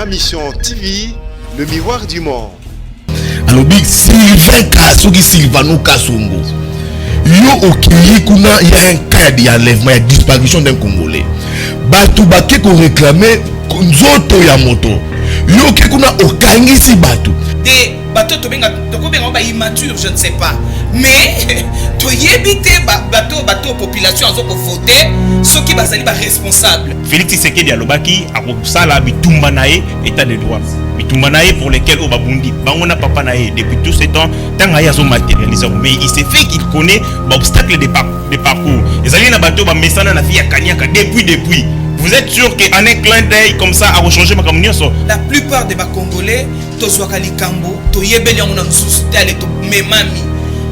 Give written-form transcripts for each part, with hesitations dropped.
Mission TV, le miroir du monde. Alors, Sylvain Kassogi, Sylvano Kassongo. Yo okili kuna il y a un cas d'enlèvement, il y a disparition d'un Congolais. Batu bake ko réclamer nzoto ya moto. Yo ke kuna okangisi batu. Des bateaux to ba immature, je ne sais pas. Mais to yebite bateau population azo ko voter ceux qui bazali ba responsable. Félix Tshisekedi alobaki akosala bitumba nae état de droit. Bitumba nae pour lesquels au babundi bangona papa nae depuis tout ce temps tanga yazo matérialiser, mais il s'est fait qu'il connaît l'obstacle de parcours. Ezali na bateau ba mesana na via kanyaka depuis. Vous êtes sûr qu'en un clin d'œil comme ça a changé ma communication? La plupart des Congolais tozwaka likambo to yebeli yango na nsusu tale to memami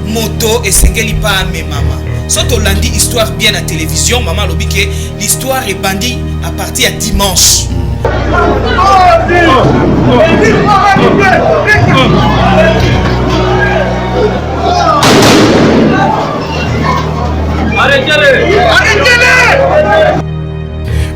moto et sengeli pa memama. Soit on l'a dit histoire bien à télévision, maman l'a dit que l'histoire est bandie à partir de dimanche. Arrêtez-les!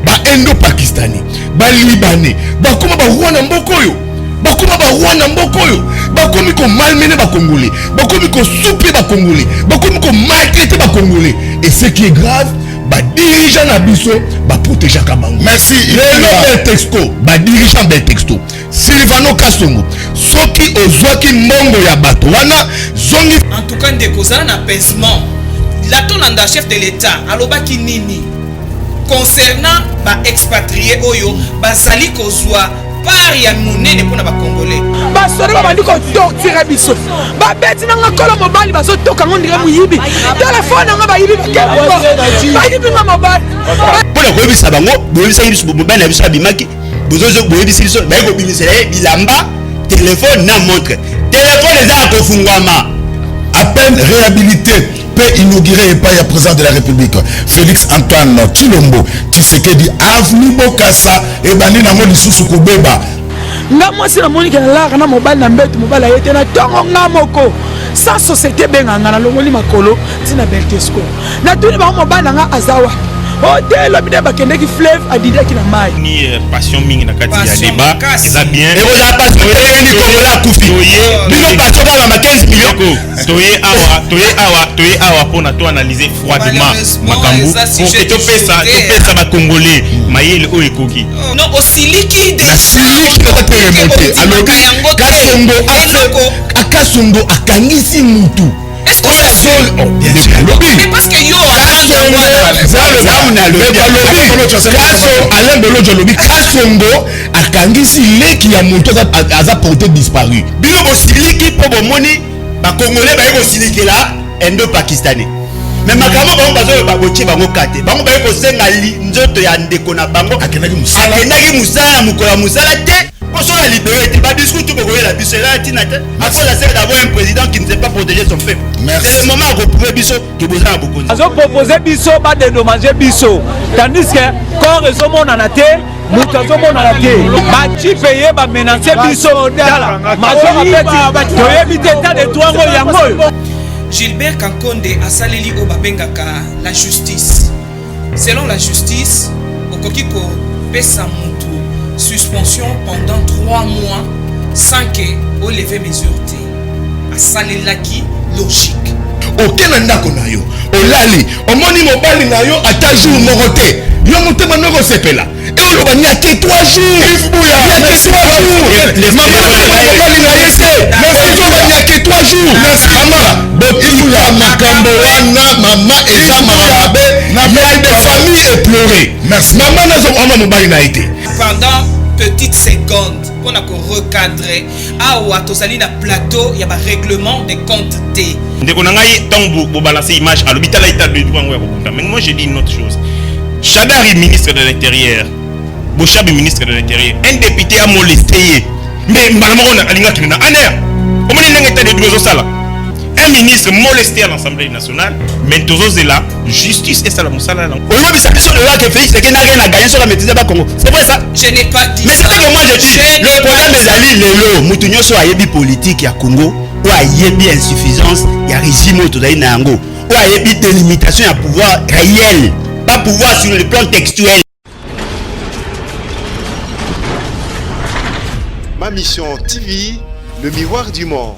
Ba Indo-Pakistanais, ba Libanais, ba kuma ba Rwanda mbokoyo. Bakoma ba Rwanda mbokoyo. Bakomi ko malmener ba Congolais. Bakomi ko souper ba Congolais. Bakomi ko maltraiter ba Congolais. Et ce qui est grave, ba dirigeant na biso ba protéger Kabango. Merci. Le texto, ba dirigeant bel texto. Sylvano Kassongo. Soki ozwaki mbongo ya bato wana zongi. En tout cas ndeko za na apaisement. La tonanda chef de l'état alobaki nini concernant ba expatrié oyo bazali kozwa par ya monene pona ba congolais. Ba sore ba bandi ko torturer biso. Ba beti na ngakolo mobali bazo toka ngondire muyibi. Téléphone nga ba yibi bakembo. Ba yibi nga mobali. Pona ko yebisa bango, boyebisa biso mobali na biso abimaki. Bozozo boyebisa biso ba ko bimisela bilamba, téléphone na montre. Téléphone eza ko fungwama. À peine réhabilité, peut inaugurer par le président de la République, Félix Antoine Tshilombo, Tshisekedi, Avenue Bokassa, et Bani Namo Lisusu Kobeba. Nga mwasi na moni kala na mobile na mbetu mobile ayete na tongo nga moko. Sans société benganga na longoli makolo, tina Bertesco. Na tuni ba mobile nga azawa. Hotel obide bakende ki fleuve adida ki na mai. Ni passion mingi na kati ya débat, ça bien. Et vous avez pas ni Congolais kufi. Bino passion ba 15 millions. Toye awa pona to analyser froidement makambu pour que to pesa ba Congolais mayele o ekoki. Non osiliki de Siliki na te remonter. Alors Kasongo akangisi mutu. Est-ce que mais parce que yo Alain Delonge lobi Kasongo akangisi leki ya moto aza porté disparu. Bino bosiliki po bomoni ba Congolais ba yeko silikela Indo-Pakistanais. Mais makambo bango bazo ba boche bango kate. Bango ba yeko senga nzoto ya ndeko na bango akendaki musala mukola musala te. On se la libérer, tu vas discuter pour la biche là, Tinate. Après la série d'avoir un président qui ne sait pas protéger son peuple. C'est le moment où vous pouvez biso qui vous a beaucoup. Ils ont proposé biso, pas dédommager biso. Tandis que quand ils ont mon anaté, nous avons mon anaté. Bati payé, va menacer biso. Gilbert Kankonde a saleli au babengaka la justice. Selon la justice, au kokiko pesa mutu suspension pendant 3 mois sans que au lever mesure T. A salelaki logique. Aucun ndako na yo. Olali, omoni mobali na yo ata jour moko te. Yo motema noko sepela. Et on va nier que 3 jours. Les mamans mobali na yete. Mais si on va nier que 3 jours. Maman, il y a makambo wana mama eza marabe na des familles éplorées. Merci. Maman nazo mama mobali na yete. Pendant petite seconde pour recadrer awa tozali na plateau ya ba règlement des comptes T. Ndeko na ngai tant bo balancer image à l'hôpital état de droit ngo ya kokuta. Mais moi je dis une autre chose. Chadari ministre de l'intérieur, Bochabi ministre de l'intérieur, un député a molesté. Mais malamoko na alinga kinana aner. Omoni ndenge état de droit sala. Un ministre molesté à l'Assemblée nationale, mais tous là, justice et salam musala. On va bisa biso de là que Félix Tshisekedi n'a rien à gagner sur la maîtrise de Congo. C'est vrai ça? Je n'ai pas dit mais ça. Mais c'est que moi je dis, le problème des alliés lelo, mutu nyoso ayebi politique ya Congo, ou ayebi insuffisance ya régime autodai na yango, ou ayebi délimitation ya pouvoir réel, pas pouvoir sur le plan textuel. Révolution TV, le miroir du monde.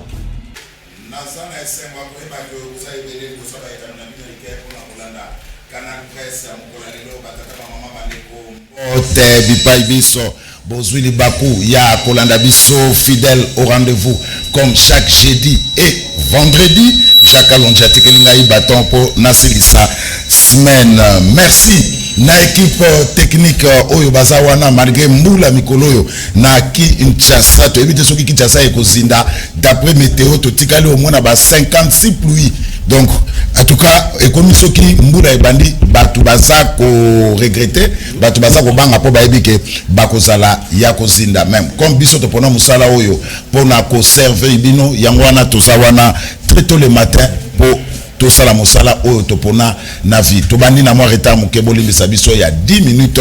Ote bipai biso bozwili baku ya kolanda biso fidèle au rendez-vous comme chaque jeudi et vendredi. Jacques Alonja tekelinga baton pour nasilisa semaine. Merci na équipe technique oyo bazawana malgré mbula mikoloyo na Kinshasa to éviter soki Kinshasa ekozinda d'après météo to tikali au moins ba 56 pluies. Donc en tout cas ekomi soki mbula ebandi batu baza ko regretter batu baza ko banga po baebike bakozala ya kozinda même comme biso to pona musala oyo pona ko servir bino yango wana to sawana très tôt le matin pour tout ça la mosala oyo topona na vie to bandi na moi retard mukeboli bisabiso il y a 10 minutes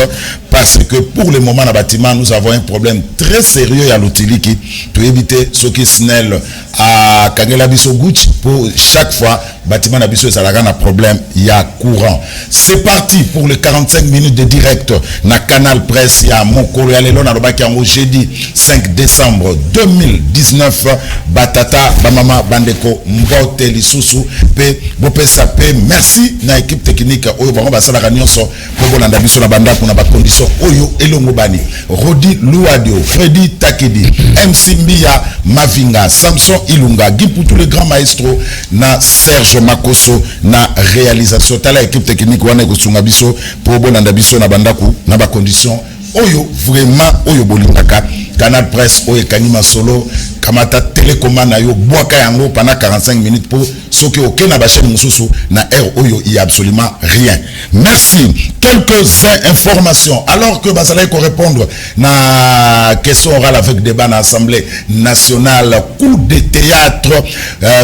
parce que pour le moment na bâtiment nous avons un problème très sérieux ya l'utiliki to éviter ce qui snell à kangela biso gouch pour chaque fois bâtiment na biso ça la problème il y a courant. C'est parti pour les 45 minutes de direct na Canal Presse ya mokolo ya lelo na lobaki yango jeudi 5 décembre 2019 batata bamama bandeko mbote lisusu pe bopesa pe merci na équipe technique oyo bango basala nyonso po bolanda biso na banda kuna ba condition oyo elongo bani Rodi Luadio Freddy Takedi MC Mbia Mavinga Samson Ilunga Gipu tous les grands maestros na Serge Makoso na réalisation tala équipe technique wana kosunga biso po bolanda biso na banda ku na ba condition oyo vraiment oyo bolingaka Canal Presse oyo kanima solo kamata télécommande yo boaka yango pendant 45 minutes pour ce que aucun na ba chaîne mususu na air oyo il y a absolument rien. Merci. Quelques informations alors que basala ko répondre na question orale avec débat na Assemblée nationale coup de théâtre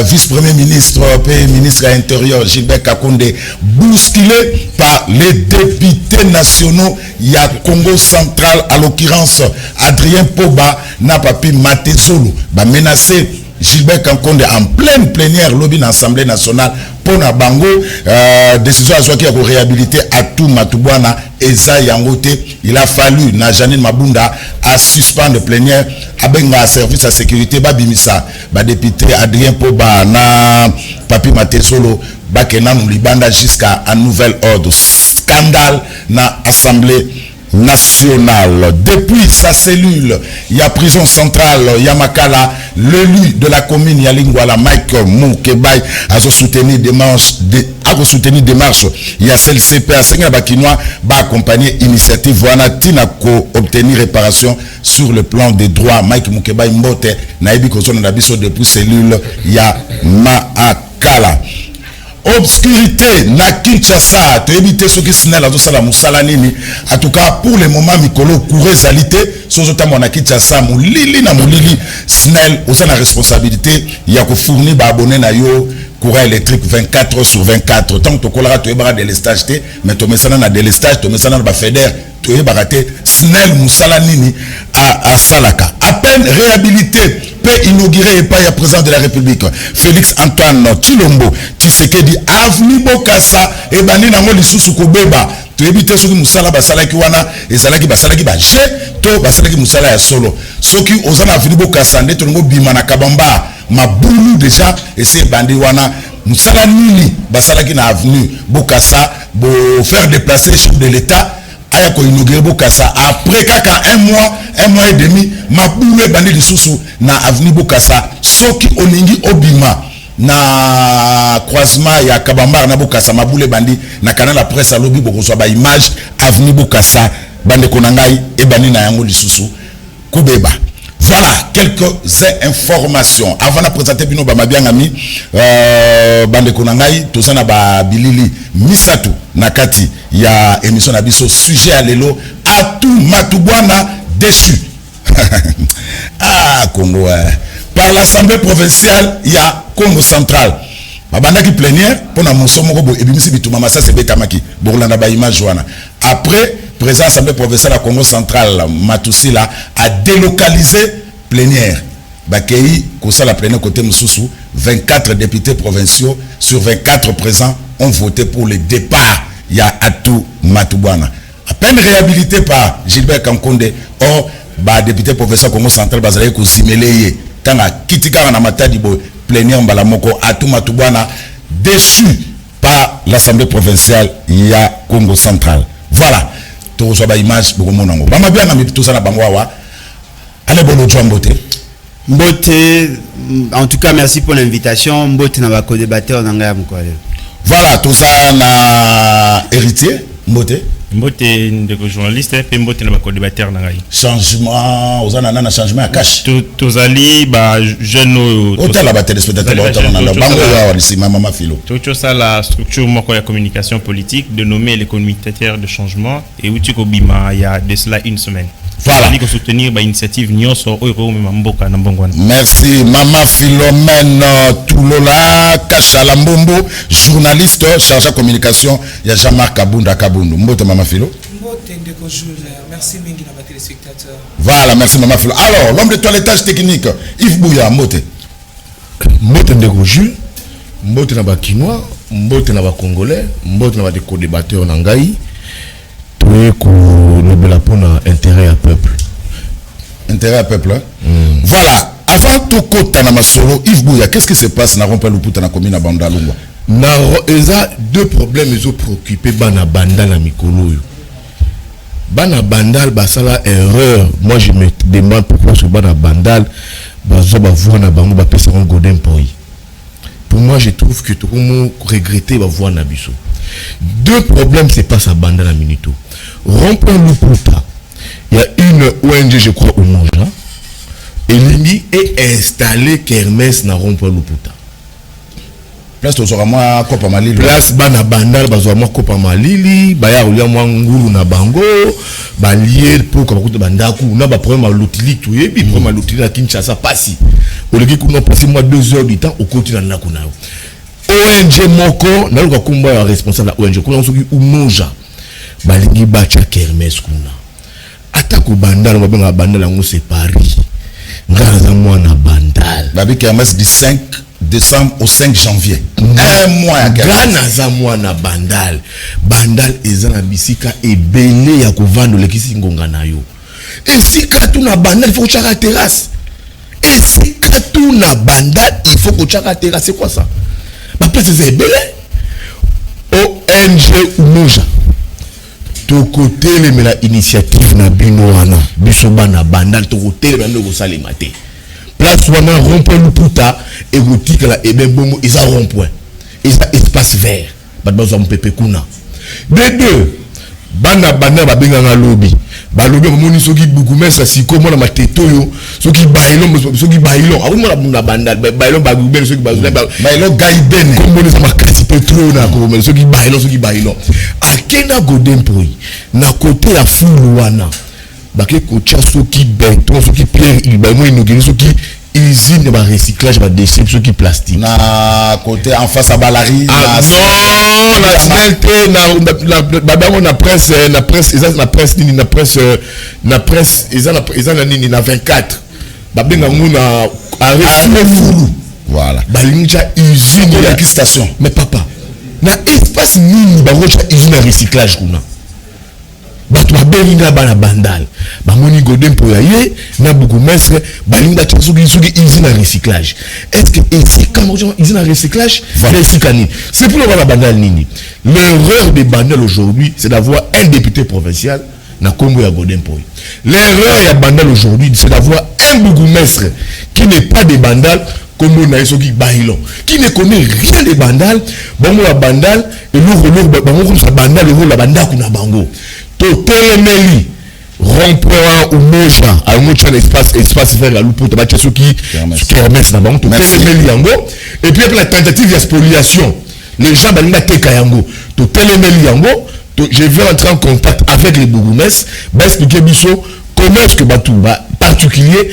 vice-premier ministre et ministre intérieur Gilbert Kakonde bousculé par les députés nationaux il y a Congo central à l'occurrence Adrien Poba na papi Matezolo ba menacé Gilbert Kakonde en pleine plénière lobby dans l'Assemblée nationale pour na bango décision à qui a réhabilité à tout Matubwana Eza Yangote. Il a fallu na Janine Mabunda à suspendre plénière à benga service à sécurité babimisa ba député Adrien Poba na papi Matezolo bakena nous libanda jusqu'à un nouvel ordre. Scandale na Assemblée nationale. Depuis sa cellule, il y a prison centrale, Yamakala, l'élu de la commune Yalingwala, Mike Moukebay, a soutenu des marches, il y a CLCP à Senga Bakinois, va accompagner initiative Wana Tinako, obtenir réparation sur le plan des droits. Mike Moukebay Mbote, Naïbi Kozon Nabiso depuis cellule, il y a Maakala. Obscurité na Kinshasa to éviter ce qui snell à tout ça la musala nini en tout cas pour le moment mikolo courir salité sozota mona Kinshasa mulili na mulili snell au sein la responsabilité il y a que fournir ba abonné na yo courant électrique 24 heures sur 24 tant que kolara to ebara délestage té mais to mesana na délestage to mesana ba fédère to ebara té snell musala nini à Salaka à peine réhabilité peut inaugurer par le président de la République Félix Antoine Tshilombo Tshisekedi avenue Bokassa et bandi nango lisusu kobeba to éviter soki musala basalaki wana ezalaki basalaki ba je to basalaki musala ya solo soki ozana avenue Bokassa nde to ngo bima na Kabamba mabulu déjà et c'est bandi wana musala nini basalaki na avenue Bokassa bo faire déplacer chef de l'État aya ko inaugurer Bokassa après kaka un mois et demi mabulu bandi lisusu na avenue Bokassa soki olingi obima na croisement ya Kabamba na Bokassa mabule bandi na canal la presse alobi bokozwa ba image avenue Bokassa bande konangai e bandi na yango lisusu kubeba. Voilà quelques informations avant de présenter bino ba mabiangami bande konangai tozana ba bilili misatu nakati ya émission na biso sujet à lelo à tout Matubwana déchu. Ah Congo par l'Assemblée provinciale il y a Congo central babandaki plénière pona monsomo ko ebimisi bituma masase betamaki bolanda ba image wana après président Assemblée provinciale à Congo central Matusila a délocalisé plénière bakei ko ça la plénière côté mususu 24 députés provinciaux sur 24 présents ont voté pour le départ il y a Atou Matubwana à peine réhabilité par Gilbert Kakonde. Or ba député professeur Congo central bazali ko simélé tanga kitika na matadi bo plénière mbala moko atuma tubwana déçu par l'Assemblée provinciale ya Congo central. Voilà, to so ba image boko monango. Ba mabia na mito sana bango wa. Allez bolo Mbote. Mbote, en tout cas merci pour l'invitation. Mbote na ba co-débatteur na ngaya mkwale. Voilà, tout ça na héritier Mbote. Mbote ndeko journaliste pe Mbote na ba co-débatteur na ngai. Changement, ozana na changement à cash. Tozali ba jeune hôtel ba téléspectateur ba na bango wa lisima mama filo. Tout ça la structure moko ya communication politique de nommer les communicateurs de changement et uti ko bima il y a de cela une semaine. Voilà. Il faut soutenir l'initiative Nyonso Oiro Mboka na Mbongwana. Merci Mama Philomène Toulola Kachala Mbombo, journaliste chargé de communication. Il y a Jean-Marc Kabunda Kabundu. Mbote Mama Philo. Mbote Ndeko Jules. Merci Mingi na téléspectateurs. Voilà, merci Mama Philo. Alors, l'homme de toilettage technique, Yves Bouya, Mbote. Mbote Ndeko Jules, Mbote na ba Kinois, Mbote na ba Congolais, Mbote na ba co-débatteur na ngai. Pour intérêt à peuple. Intérêt à peuple, hein? Voilà. Avant tout côté na masolo, Yves Bouya, qu'est-ce qui se passe na rompa luputa na commune Banda Lungwa? Na eza deux problèmes ils ont préoccupé bana banda na mikolo yo. Bana bandal basala erreur. Moi je me demande pourquoi ce bana bandal bazo ba voir na bango ba pesa Godin Poi. Pour moi je trouve que tout le monde regretter ba voir na biso. Deux problèmes se passent à Banda na Minito. Rompre Luputa. Il y a une ONG, je crois, au Monja. Et l'IMI est installé Kermès na Rompre Luputa. Place to sera moi Kopa Malili. Place Bana Bandal, Bazoa Kopa Malili, Baya Olia Mwanguru na Bango, Balier pour Kabakuta Bandaku, na ba problème à l'outil, tout et puis problème à l'outil à Kinshasa passi. Au lieu qu'on a passé moi 2 heures du temps au côté de Nakunao. ONG Moko, na luka kumba ya responsable la ONG, kuna soki umoja. Balingi bacha Kermès kuna. Atako bandal, babenga bandal yango c'est Paris. Ngaza mwana bandal. Babi Kermès du 5 décembre au 5 janvier. Un mois à Kermès. Ngaza mwana bandal. Bandal ezana bisika ebele ya kovando lekisi ngonga na yo. Et si katuna bandal, il faut que tu terrasse. Et si katuna bandal, il faut que tu terrasse. C'est quoi ça? Ma place est belle. ONG Umoja. To côté la initiative na binoana. Bisoba na bandal to côté na ndo sale maté. Place wana rond-point Luputa et boutique la ebe bongo isa rond-point. Isa espace vert. Badbazo mpepe kuna. De deux. Bana bana babenga na lobby. Ba lobby moni soki bukumesa siko mona mateto yo soki bailo awumona bunda bandal bailo bagubel soki bailo gaibene komboni za makasi petro na ko soki bailo akena Godin Poi na côté ya fulu wana bake kocha soki beton soki pierre il ba mo inogiri soki usine de recyclage de déchets soki plastique na côté en face à Balari non la smelte na babango na presse ils ont nini na 24 babenga nguna arrêt fulu voilà balinja usine ya station mais papa na espace nini barocha usine de recyclage kuna bato babelinga bana bandal bamoni Godin Poi ye na bourgmestre balinga soki usine de recyclage. Est-ce que ici quand on usine de recyclage c'est pour le bana bandal nini? L'erreur des bandal aujourd'hui c'est d'avoir un député provincial na Congo ya Godin Poi. L'erreur ya bandal aujourd'hui c'est d'avoir un bourgmestre qui n'est pas des bandal comme on a ici qui ne connaît rien des bandal bon la bandal et l'eau bango ça bandal et la banda kuna bango to telemeli rond-point ou moja à un espace vert à Luputa bacha soki Kermès na bango to telemeli yango et puis après la tentative de spoliation les gens balinga teka yango to telemeli yango je vais entrer en contact avec les bourgmestres ba expliquer biso comment est-ce que Batouba particulier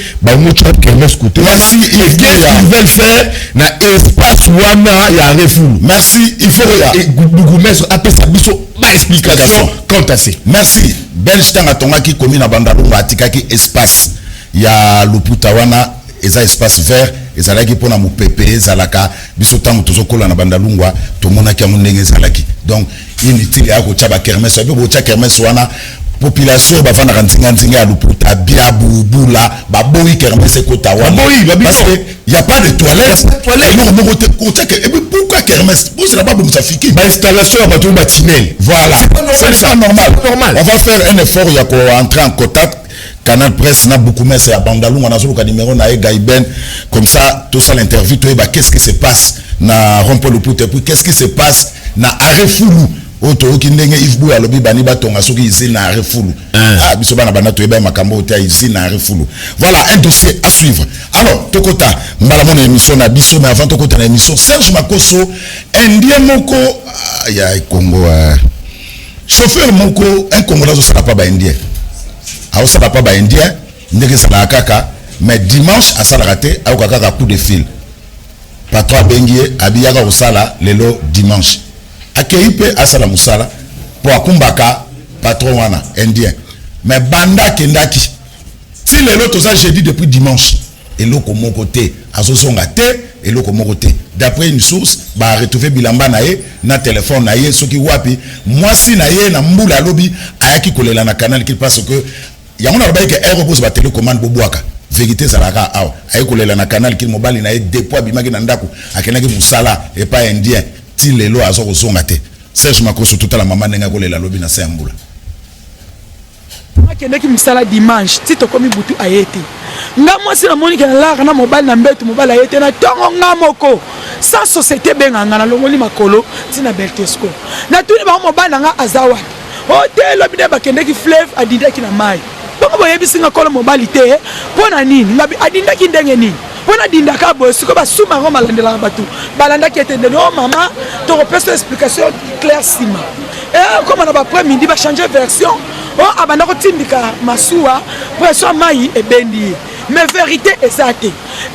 Kermès côté merci ils veulent faire na espace wana ya refou. Merci il faut et bourgmestre appelle ça biso ba explication quant à c'est merci belge tanga tonga ki komi na bandalunga atikaki espace ya Luputa wana eza espace vert ezalaki pona mupepe ezalaka biso tango tozokola na bandalungwa tomonaki yango ndenge ezalaki donc inutile ya kotia ba Kermès abe botia Kermès wana population bafana kantinga ya luputa biabu bula baboyi kermesse kota wana parce que y a pas de toilette non mon côté et puis pourquoi kermesse pour c'est là-bas ça fiki ba installation ya bato ba tunnel voilà c'est ça normal on va faire un effort ya ko entrer en contact Canal Presse na beaucoup mais c'est à Bandalou on a sur le numéro na Gaiben comme ça tout ça l'interview toi bah qu'est-ce qui se passe na Rompo Luputa puis qu'est-ce qui se passe na Arefulu oto okindenge ifbu alobi bani batonga soki ici na Arefulu biso bana bana to eba makambo ota ici na Arefulu voilà un dossier à suivre alors tokota mbala mon émission na biso mais avant tokota na émission Serge Makoso indien moko ya Congo chauffeur moko un Congolais ça n'a pas ba indien a ça n'a pas ba indien ndeke ça na kaka mais dimanche à ça raté a kaka coup de fil patron bengie abiyaka osala lelo dimanche akeipe asala musala pour akumbaka patron wana indien mais banda kendaki si lelo to ça jeudi depuis dimanche et loko mon côté azosonga te et loko mon côté d'après une source ba retrouver bilamba na ye na téléphone na ye soki wapi moi si na ye na mbula lobi ayaki kolela na canal qui parce que yango na ba ke aéroport ba télécommande boboaka vérité zalaka awa ayaki kolela na canal qui mobile na ye depuis bimaki na ndako akenaki musala et pas indien ti lelo azo kozonga te Serge Makoso tout à la maman nenga kolela lobi na sembula akendeki misala dimanche ti tokomi butu ayete nga mwasi na moni kana na mobile na mbetu mobile ayete na tongo nga moko sans société benganga na longoli makolo ti na Beltesco na tuni ba mobile nga azawa hotel lobi de bakendeki fleuve adindaki na mai bongo boyebisi nga kolo mobile te pona nini ngabi adindaki ndenge nini pona dindaka boye siko basuma ngo malandela batu balandaki etende no mama to repesa explication claire sima et comme on a après midi ba changer version oh abanda ko tindika masuwa pression mai e bendi mais vérité exacte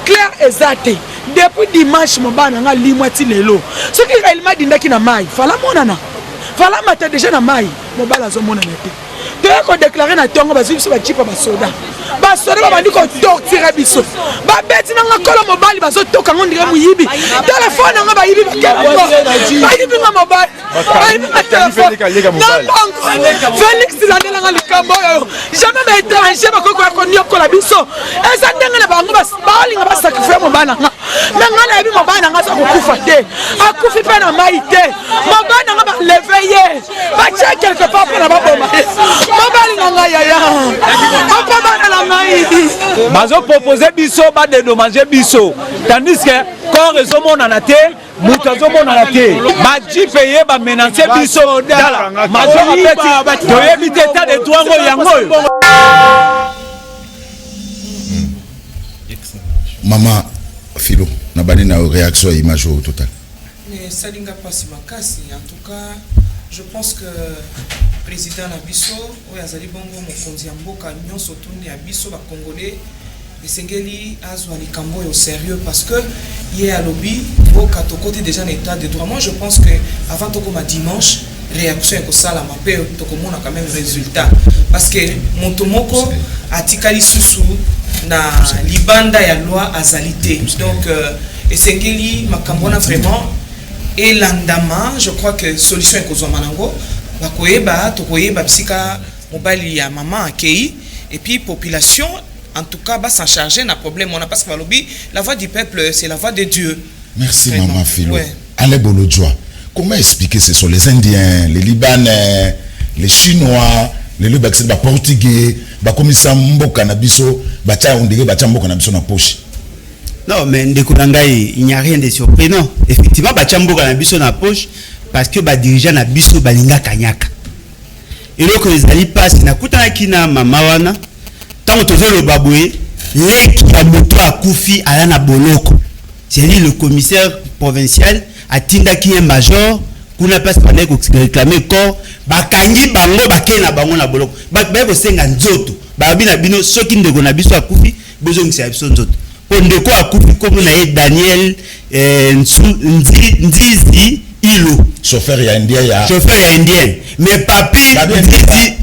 claire exacte depuis dimanche mobana nga limwati lelo ce qui réellement dindaki na mai fala monana fala mata déjà na mai mobala zo monana te te ko déclarer na tongo bazibiso ba chipa ba soda babandi ko torturer biso babeti na nga kolo mobali bazotoka ngo ndire muyibi telefone nga bayibi bayibi nga mobali bayibi nga telefone Félix landela nga likambo oyo jamais ba étranger bakoko ya konyokola biso eza ndenge na bango balinga basacrifier mobali nga mais nga na yebi mobali nga za kokufa te akufi pe na mai te mobali nga baleveye batia quelque part pe na baboma mobali nga yaya apamana la bazo proposer biso ba dédommager biso tandis que corps ezomona te mutu azomona te baji payer ba menacer biso dala mazo apeti toyebi te état de droit ngo yango Maman Philo na bani na réaction image au total mais salinga pasi makasi en tout cas je pense que président Nabiso ou azali bongo mokonzi ya mboka nyonso tourné ya biso ba congolais esengeli azwa likambo au sérieux parce que hier à lobby mboka to côté déjà en état de droit. Moi je pense que avant to comme dimanche réaction ko sala mapé to komona quand même résultat parce que montomoko atikali susu na libanda ya loi azalité donc esengeli makambona vraiment et l'andama je crois que solution est kozwa manango bakoyeba tokoyeba psika mobali ya maman akei et puis population en tout cas va s'en charger na problème on a parce que lobby la voix du peuple c'est la voix de Dieu. Merci vraiment. Maman Philo Ouais. allez Bolodjoa comment expliquer ce sont les Indiens les Libanais les Chinois les Lubaxi ba Portugais ba komisa mboka na biso bacha ondege bacha mboka na biso na poche. Non, mais il n'y a rien de surprenant. Effectivement, Bachambo a biso na poche parce que dirigeant na biso balinga kanyaka. Et là que les alliés passent na kuta kina mamawana tant que le baboué leki ya moto a koufi ala na boloko. C'est-à-dire le commissaire provincial a tinda ki un major kuna passe par les réclamer corps bakangi bango bakena bango na boloko. Ba ko senga nzoto. Ba bina bino soki ndeko na biso a koufi besoin que biso nzoto. Ondeko akufi comme na Daniel Nzizi Ilo Chauffeur ya indien mais papi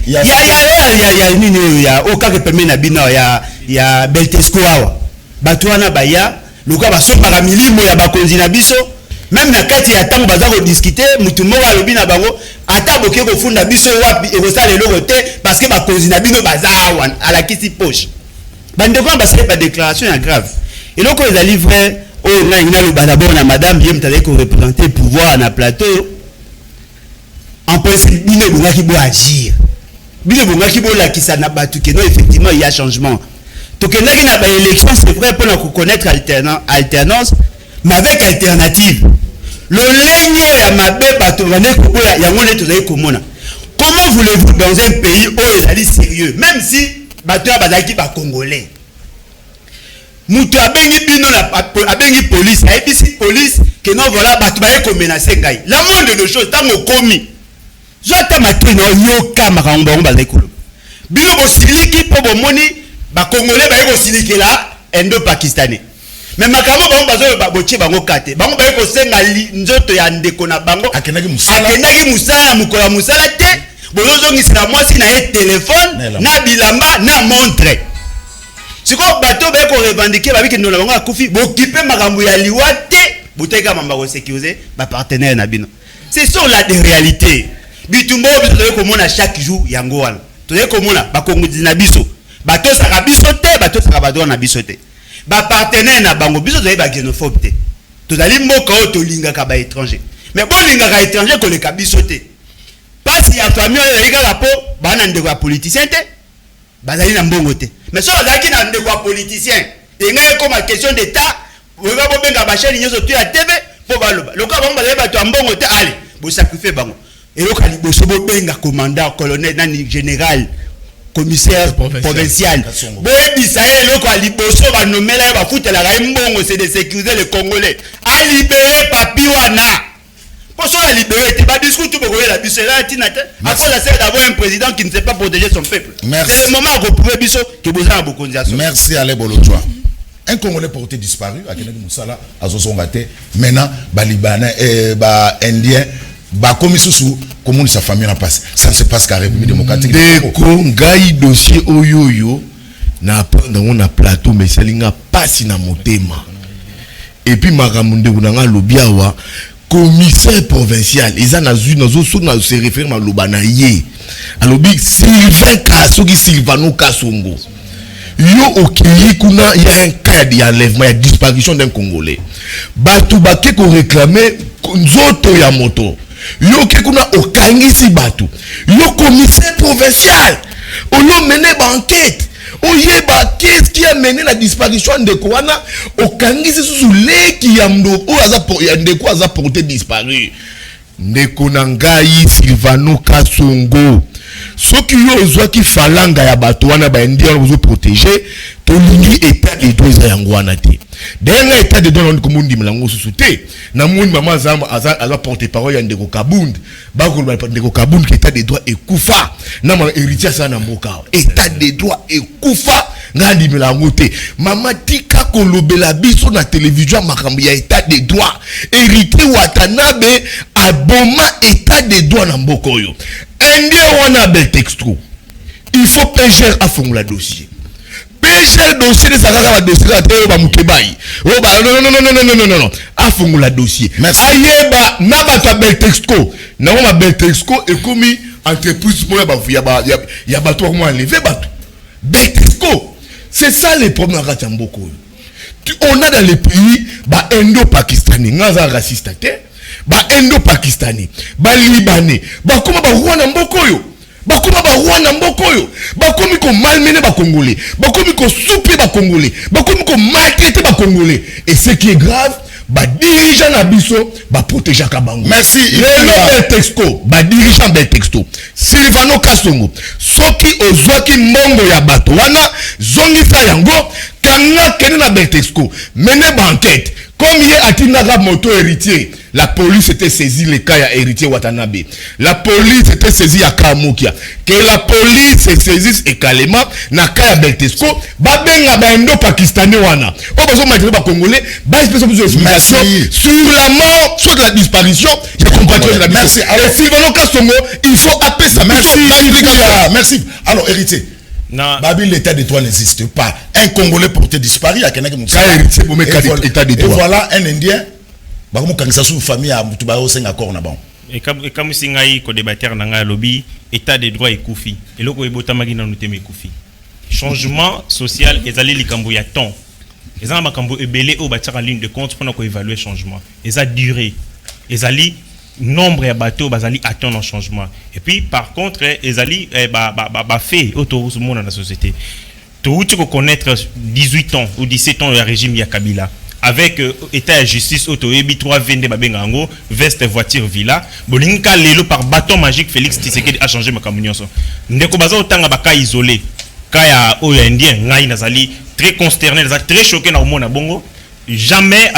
ya nini ya okaka pembe na bino ya Beltesco awa batu wana baya luka basopa ka milimo ya bakonzi na biso même na kati ya tango baza ko discuter mutu moko alobi na bango ata boke ko funda biso wapi e ko sala eloko te parce que ba konzi na bino baza awa ala kisi poche bandeko ba sala ba déclaration ya grave eloko ezali vrai o na ina lo d'abord na madame bien mtale ko représenter pouvoir na plateau en principe bino bongaki bo agir bino bongaki bo la kisa na batu que non effectivement il y a changement to que na ba élection c'est vrai pour na connaître alternance mais avec alternative le lengo ya mabe bato vane ko ya yango ne to zai komona comment voulez-vous dans un pays où ezali sérieux même si bato ya bazaki ba congolais mutu abengi bino na abengi police abisi police que non voilà bato ba ko menacer ngai la moindre de chose tango komi zota matrino yoka makambo bango bazai kolo bino bo siliki po bo moni ba congolais ba ko silikela indo-pakistanais mais makambo bango bazo ba boche bango kate bango ba ko senga nzoto ya ndeko na bango akendaki musala mukola musala te bozo ngisira mwasi na ye téléphone na bilamba na montre siko bato ba ko revendiquer ba biki ndona bango akufi bokipe makambo ya liwa te boteka mamba ko sécuriser ba partenaire na bino c'est sur la réalité bitumbo biso ko mona chaque jour yango wana to ko mona ba kongozi na biso bato saka biso te bato saka badona na biso te ba partenaire na bango biso to ba xénophobe te to dali mboka o to lingaka ba étranger mais bon lingaka étranger ko le kabiso te parce ya famille ya ikala po bana ndeko ya politicien te bazali na mbongo te mais so bazaki na ndeko ya politicien engai comme question d'état oga bo benga ba chaîne nyoso to ya TV po baloba loka bango bazali bato ya mbongo te allez bo sacrifier bango eloka liboso bo benga commandant colonel nani général commissaire provincial boye bisaye loko a liboso ba nomela ba futela ga mbongo c'est de sécuriser les Congolais a libérer papi wana pour ça a libérer te ba discours tout bokoye la biso là tinate à quoi ça sert d'avoir un président qui ne sait pas protéger son peuple. C'est le moment à retrouver biso que besoin beaucoup de merci Ale Bolotwa. Un Congolais porté disparu à Kenaki Moussala à Zozongate maintenant ba libanais ba indien ba comme sous comment sa famille n'a passé ça ne se passe qu'à République démocratique de Congai dossier oyoyo na dans na plateau mais salinga passe na motema et puis maramunde unanga lobiawa commissaire provincial ils en a vu dans na se référer à lobanaye alobi Sylvain Kasogi Sylvano Kasongo yo okiyi kuna il y a un cas d'enlèvement, il y a disparition d'un Congolais batu bake ko réclamer nzoto ya moto yo kekuna okangisi batu yo commissaire provincial ono mené ba enquête oyeba qu'est-ce qui a mené la disparition de Kouana okangisi sous leki ya mdoko ya ndeko aza porté disparu ndeko na ngai Sylvano Kasongo soki yo ozwaki falanga ya bato wana ba ndia bozo protéger to lingi état de droit za yango wana te denga état de droit ko mundi mlango susute na mundi mama zama aza porter parole ya ndeko Kabund ba ko ndeko Kabund ki état de droit ekufa na ma héritier sana mboka état de droit ekufa ngandi mlango te mama tika kolobela biso na télévision makambo ya état de droit héritier Watanabe aboma état de droit na mboka oyo ndie wana bel texto il faut pêcher à fond la dossier pêcher dossier de ça dossier là ba mukebai non à fond la dossier ayeba na ba bel texto na ma bel texto et commis entreprise pour ya ba to moi enlever bato bel texto c'est ça les problèmes à Ratiamboko on a dans les pays ba indo-pakistanais ngaza raciste ba indo-pakistanais ba libanais ba koma ba rwanda mbokoyo ba koma ba rwanda mbokoyo ba komi ko malmener ba congolais ba komi ko souper ba congolais ba komi ko maltraiter ba congolais et ce qui est grave ba dirigeant na biso ba protéger ka bango merci le texto ba dirigeant bel texto Sylvano Kasongo soki ozwaki mbongo ya bato wana zongisa yango kanga kene na bel texto mener ba enquête comme il a tinaka moto héritier la police était saisie le cas ya héritier Watanabe la police était saisie ya Kamukia que la police saisisse également na cas ya Beltesco ba benga ba indo-pakistanais wana o besoin de ba congolais ba explication sur la mort sur la disparition je comprends que la merci alors Sylvano Kasongo il faut appeler ça merci alors héritier Babi l'état de droit n'existe pas un Congolais porté disparu à Kenaki Moussa et voilà un Indien Bakomo kangisa sou famille à mutu ba osenga accord na bon. Et comme si ngai ko débattre na ngai lobby état des droits ekufi. Et loko ebotamaki na nuteme ekufi. Changement social ezali likambo ya temps. Ezali makambo ebele o batira ligne de compte pour ko évaluer changement. Eza durée. Ezali nombre ya bateaux bazali attendre un changement. Et puis par contre ezali fait autour du monde dans la société. Tu peux connaître 18 ans ou 17 ans le régime ya Kabila. Avec état de justice auto ebi 3 vende babengango veste voiture villa bolinga lelo par bâton magique Félix Tshisekedi a changé makambo nyonso ndeko baza otanga baka isolé kaya oyo indien ngai nazali très consterné nazali très choqué na omona bongo jamais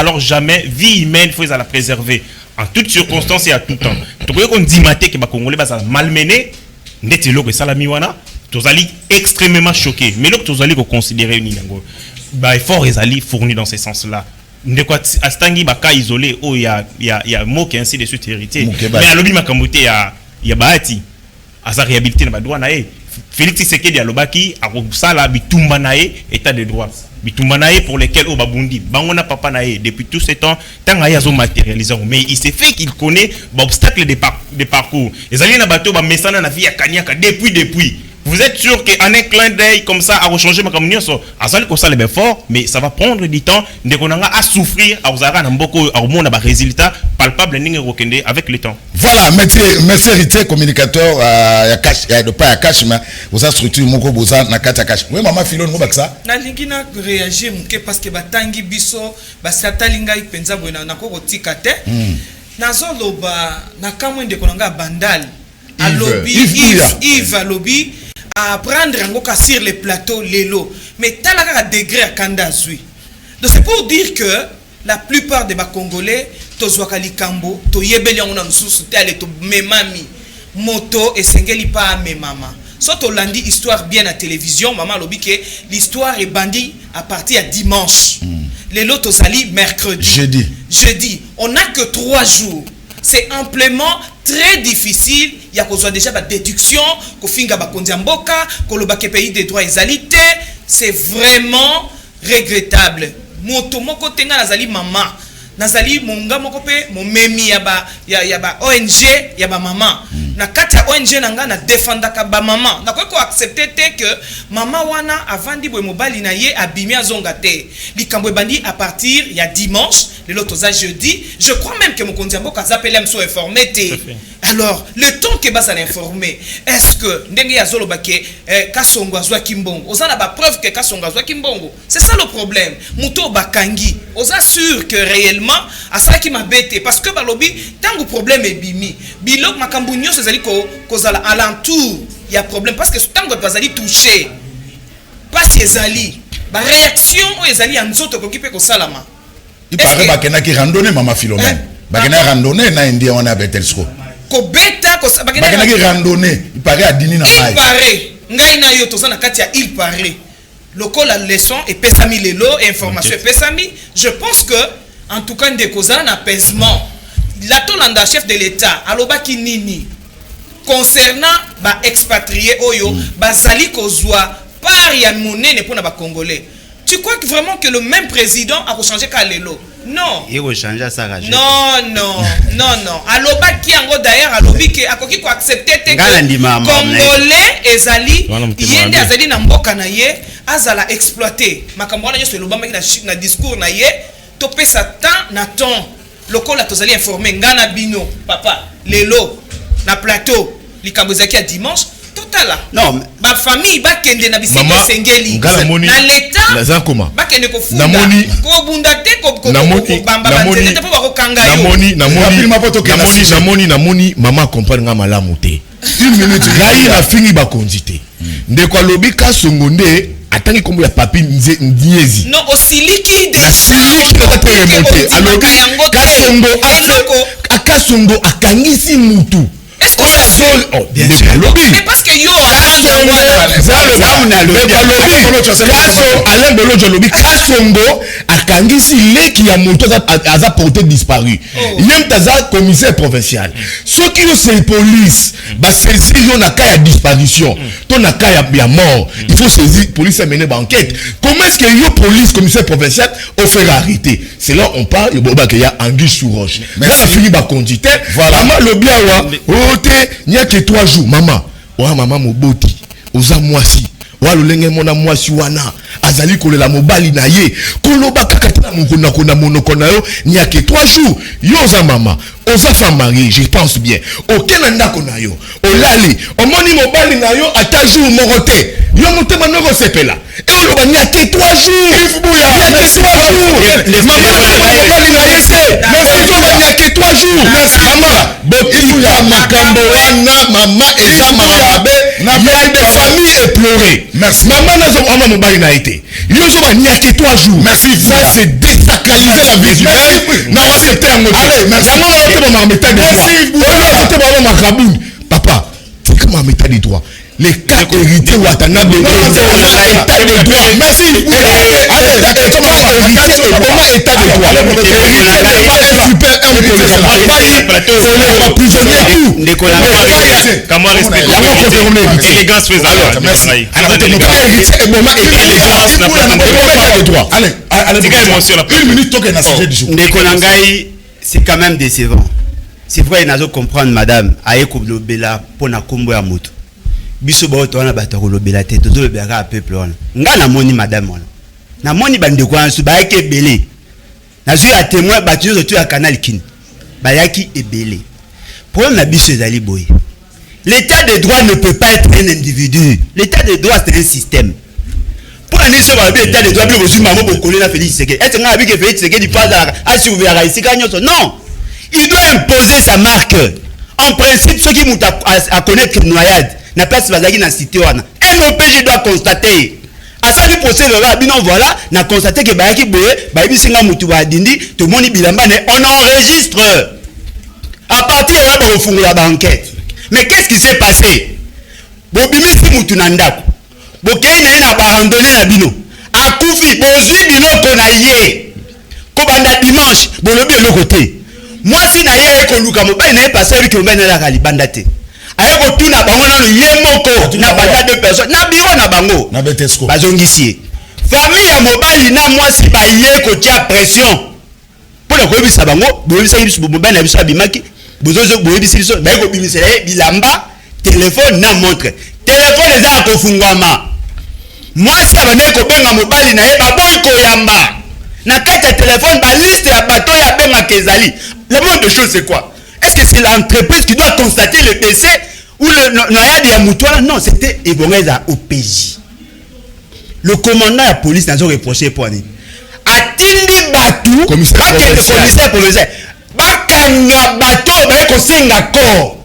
vie humaine faut la préserver en toutes circonstances et à tout temps to koyo ko ndimate ke ba congolais baza malmené ndeti loko salami wana tozali extrêmement choqué mais loko tozali ko considérer ni nango ba effort ezali fourni dans ce sens là ndeko astangi baka isolé o ya moke ainsi de suite hérité mais alobi makambote ya baati asa réhabilité na droit na Félix Tshisekedi alobaki akosala bitumba na état de droit bitumba na pour lesquels o babundi bangona papa na depuis tout ce temps tanga yazo matérialiser mais il s'est fait qu'il connaît l'obstacle de parcours ezali na bato ba mesana na vie ya kanyaka depuis. Vous êtes sûr qu'en un clin d'œil comme ça, à changer ma communication, à ça le bien fort, mais ça va prendre du temps. Dès qu'on a à souffrir, à vous avoir beaucoup, à mon résultat palpable avec le temps. Voilà, merci héritier communicateur, ya cash, ya de pas ya cash, mais vous avez structure moko boza na kata cash. Oui, maman Filon, vous ça? Na lingina réagir muke parce que batangi biso, basatalinga ipenza bwena na ko tikate. Nazoloba na kamwe de konanga bandal. À lobby, Yves à lobby. À prendre un goka sur les plateaux lélo mais t'as la degré à Kandazui. Donc c'est pour dire que la plupart des Congolais tozwakali kambo to yebeli on a nsusu tale to memami moto et sengeli pas memama soit to landi histoire bien à télévision maman lobi que l'histoire est bandit à partir à dimanche lélo tozali mercredi jeudi on n'a que 3 jours. C'est amplement très difficile. Il y a déjà la déduction, kofinga bakondiamboka, kolobake pays des droits égalité. C'est vraiment regrettable. Moto moko tenga nazali mama, nazali monga moko pe mon memi ya ba ONG ya ba mama. Na kati ya ONG nanga na défendaka ba mama. Na ko accepter que mama wana avandi boy mobali na ye abimi azonga te. Likambo bandi à partir il y a dimanche, le lotoza jeudi. Je crois même que mon kondiamboka s'appelle MSO informé te. Alors, le temps que basa l'informer, est-ce que ndenge ya zoloba ke kasongo azwa kimbongo. Ozana ba preuve que kasongo azwa kimbongo. C'est ça le problème. Muto bakangi. Oza sûr que réellement asa ki mabete parce que balobi tango problème est bimi. Bilok makambu nyonso ezali ko zala alentour, il y a problème parce que tango bazali touché. Pas si ezali. Ba réaction o ezali anzoto ko kipe ko salama. Il paraît bakena ki randonner mama Philomène. Bakena randonner na India on a Betelsko. Ko beta ko bakena ki randonner, il paraît à dîner na mai. Il paraît ngai na yo toza na kati ya il paraît. Loko la leçon et pesami lelo information et pesami, je pense que en tout cas ndeko za na apaisement. La tolanda chef de l'État alobaki nini concernant ba expatriés oyo bazali kozwa par ya monene pour na ba congolais. Tu crois que vraiment que le même président a changé Kalelo? Non. Il a changé ça. Non. Alobaki yango d'ailleurs alobi ke akoki ko accepter te congolais ezali yende azali na mboka na ye azala exploiter makambo na yeso lobamba na discours na ye to pesa temps na temps lokola tozali informer ngana bino papa lelo na plateau likambo ezaki à dimanche totala non ba famille ba kende na bisika sengeli na l'état ba kende ko funda ko bunda te ko bamba banzete te po ba ko kanga yo namoni mama comprendre nga malamu te une minute ngai na fini ba konzite ndeko lobi ka songonde atangi kombo ya papi ndiezi non osiliki de kaka te remonter alors kasongo akangisi mutu. Est-ce que mais parce que yo Alain Bolojo lobi kasongo akangisi leki ya moto aza porté disparu yem taza commissaire provincial soki yo c'est police ba saisir yo na cas ya disparition to na cas ya mort il faut saisir police et mener enquête. Comment est-ce que yo police commissaire provincial au faire arrêter? C'est là on parle yo boba que ya anguille sous roche mais ça fini ba conducteur maman le bien wa ote nya que 3 jours maman wa maman moboti oza mwasi wa lolenge mona mwasi wana azali kolela mobali na ye koloba kaka tala mokona kona monoko na yo nya que 3 jours yo oza mama oza femme mariée je pense bien okena ndako na yo olali omoni mobali na yo ata jour moko te yo motema noko sepela et oloba nya que 3 jours ifubuya nya que 3 jours maman mobali na ye te merci toba nya que 3 jours mama botiya makambo wana mama eza makabe ya de famille éplorée merci maman nazo mama mobali na été yo so ba nya que 3 jours merci ça c'est désacraliser la vie humaine na accepter un mot allez merci papa c'est comme un métal de droit les cas hérités Watanabe état de droit merci allez comment état de droit c'est quand même décevant. C'est vrai, il faut comprendre, madame, aïe lobela pour na kombo ya moto. Biso ba to na bato lobela te to lobela peuple wana. Nga na moni madame wana. Na moni bande kwa nsu ba yake belé. Na zu ya témoin bato zo tu ya canal kin. Ba yaki ebelé. Problème na biso ezali boye. L'état de droit ne peut pas être un individu. L'état de droit c'est un système. Pour un état de droit, vous avez Félix Tshisekedi. Est-ce que Félix Tshisekedi a surveillé la ici? Non. Il doit imposer sa marque. En principe, ceux qui ont à connaître noyade, n'a pas de la cité. Un OPG doit constater. À ça, du procès, voilà, n'a constaté que Bayaki Boye, Baïbi Singa Moutuba Dindi, tout le monde on enregistre. À partir de là, on fait la banquette. Mais qu'est-ce qui s'est passé? Bobimi Moutunandako. Bokei na ina barandonné na bino akufi bozui biloko na ye ko banda dimanche bolobi eloko te mwasi na ye ekoluka mobali na ye passer ki mobali na la libanda te aye ko tuna bango na ye moko na banda 2 personnes na biro na bango na betesco bazongisi famille ya mobali na mwasi ba ye ko tia pression pour la koyebisa bango boyebisa biso mobali na biso abimaki bozozo boyebisa biso ba ko bimisela bilamba téléphone na montre téléphone eza ko fungwama mwasi abandaki kobenga mobali na ye baboyi koyamba na kati ya téléphone baliste ya bato ya bengaka ezali. La bonne de chose c'est quoi? Est-ce que c'est l'entreprise qui doit constater le décès ou le noyade ya Moutouala? Non, c'était Ebongeza OPJ. Le commandant de la police n'a pas reproché pour lui. Atindi Batou, commissaire provincial, bakanga bato ba kosenga corps.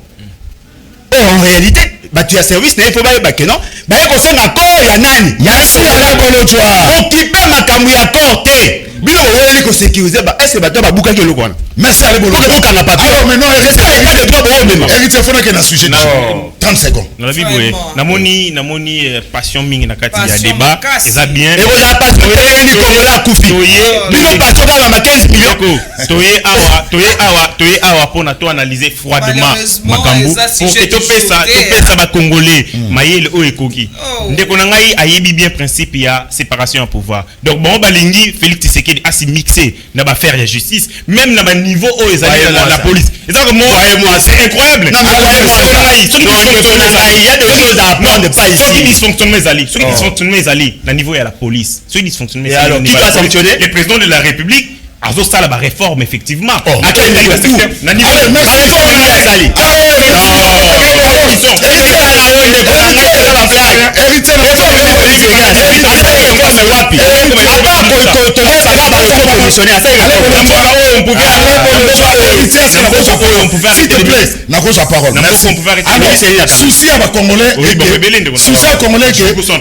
En réalité, Batou ya service n'a pas baké non. Ba ko senga corps ya nani? Ya si ala kolotwa. Occupé makambu ya corps te. Bino weli ko sécuriser ba est-ce bato ba buka ke lokwana. Merci à l'ébolo. Pourquoi n'a pas de alors maintenant c'est ça il y a de droit bon même. Héritier faut que na sujet 30 secondes. Dans la Bible namoni passion mingi na kati ya débat ça bien. Et vous a pas ni Congolais kufi. Bino passion dans 15 millions. Toye awa pona to analyser froidement makambu pour que to pesa ba congolais mayele o ekoki. Ndeko na ngai ayebi bien principe ya séparation de pouvoir. Donc bon balingi Félix Tshisekedi a si mixé na ba faire la justice même na ba niveau où ils allaient dans la police. Et ça que moi c'est incroyable. Non mais il y a des choses à apprendre pas ici. Ceux qui dysfonctionnent mes alliés, na niveau à la police. Ceux qui dysfonctionnent mes alliés. Qui doit sanctionner? Le président de la République Azo ça la réforme effectivement. Souci à Congolais,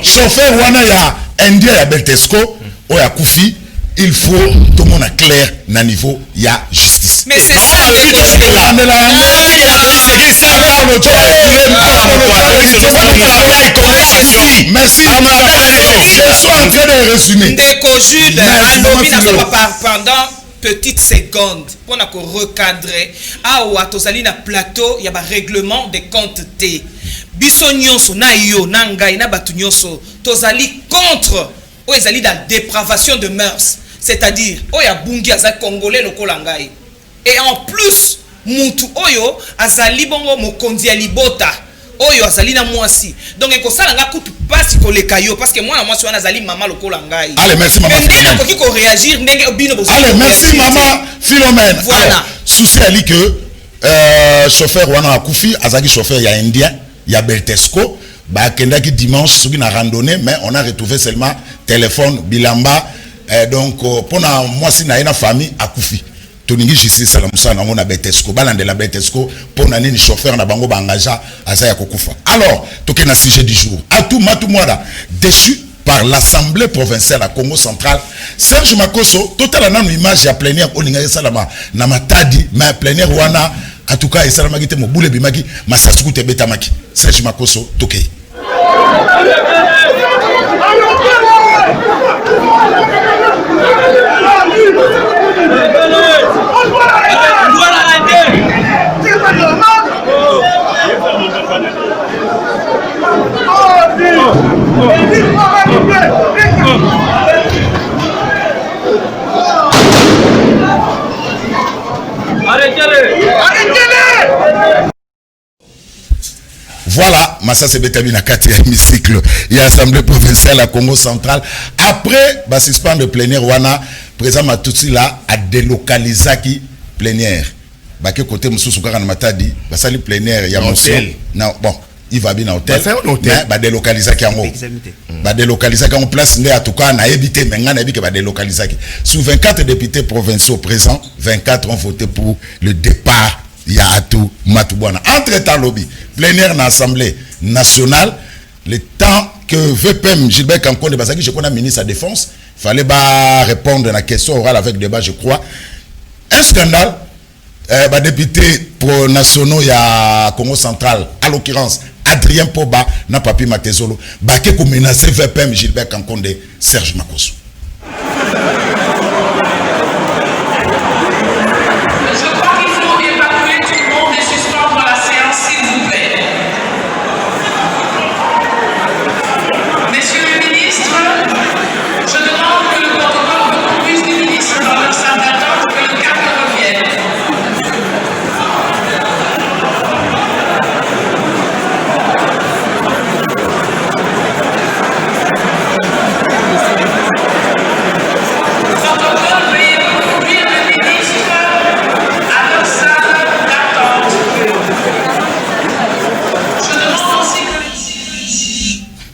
chauffeur wana ya Indien ya Beltesco, oya Koufi. Il faut tout le monde clair na niveau il y a justice. Mais c'est ça. Merci. sont en train de résumer. Ndeko Jules, pendant petite seconde, pour recadrer, awa tozali na plateau, il y a un règlement des comptes T. Biso nyonso na yo na ngai na batu nyonso tozali contre o ezali la dépravation de mœurs, c'est-à-dire o ya bungi azali congolais lokola ngai. Et en plus mutu oyo azali bongo mokonzi ya libota oyo azali na mwasi, donc ekosala nga kutu pasi koleka yo parce que moi na mwasi wana azali mama lokola ngai. Allez, merci maman. Ndenge koki ko réagir ndenge bino bosi. Allez, merci maman Philomène. Voilà. Alors, souci ali que chauffeur wana akufi azaki chauffeur ya indien ya Beltesco ba kendaki dimanche soki na randonnée, mais on a retrouvé seulement téléphone bilamba, donc pona mwasi na ena famille akufi. Toningi justice salamusa na ngona Beltesco balande la Beltesco pona nini chauffeur na bango ba engaja azaya kokufa. Alors toke na sujet du jour Atou Matumwada déçu par l'Assemblée provinciale à Congo central. Serge Makoso total na image ya plénière olinga salama na matadi mais plénière wana en tout cas salama gite mo boule bimaki masasuku te betamaki. Serge Makoso toke. Voilà, Massa Sebetabi na 4e hémicycle. Il y a l'Assemblée provinciale à Congo central. Après, bah, suspend de plénière, Wana, présent Matutsi là, a délocalisé qui plénière. Bah, que côté Moussousoukara na Matadi, bah, ça, le plénière, il y a motion. Non, bon, il va bien à hôtel. Bah, délocaliser qui en haut. Bah, délocaliser qui en place, mais en tout cas, on a évité, mais on a évité que bah, délocaliser qui. Sur 24 députés provinciaux présents, 24 ont voté pour le départ. Il y a Atou Matubwana. Entre-temps, lobby, plénière dans l'Assemblée nationale, le temps que VPM Gilbert Kankonde Basaki, je connais ministre de la Défense, il fallait bah, répondre à la question orale avec débat, je crois. Un scandale, bah, député pro-nationaux, il y a Congo central, à l'occurrence, Adrien Poba, n'a pas pu Matezolo, bah, qui a menacé VPM Gilbert Kankonde, Serge Makoso.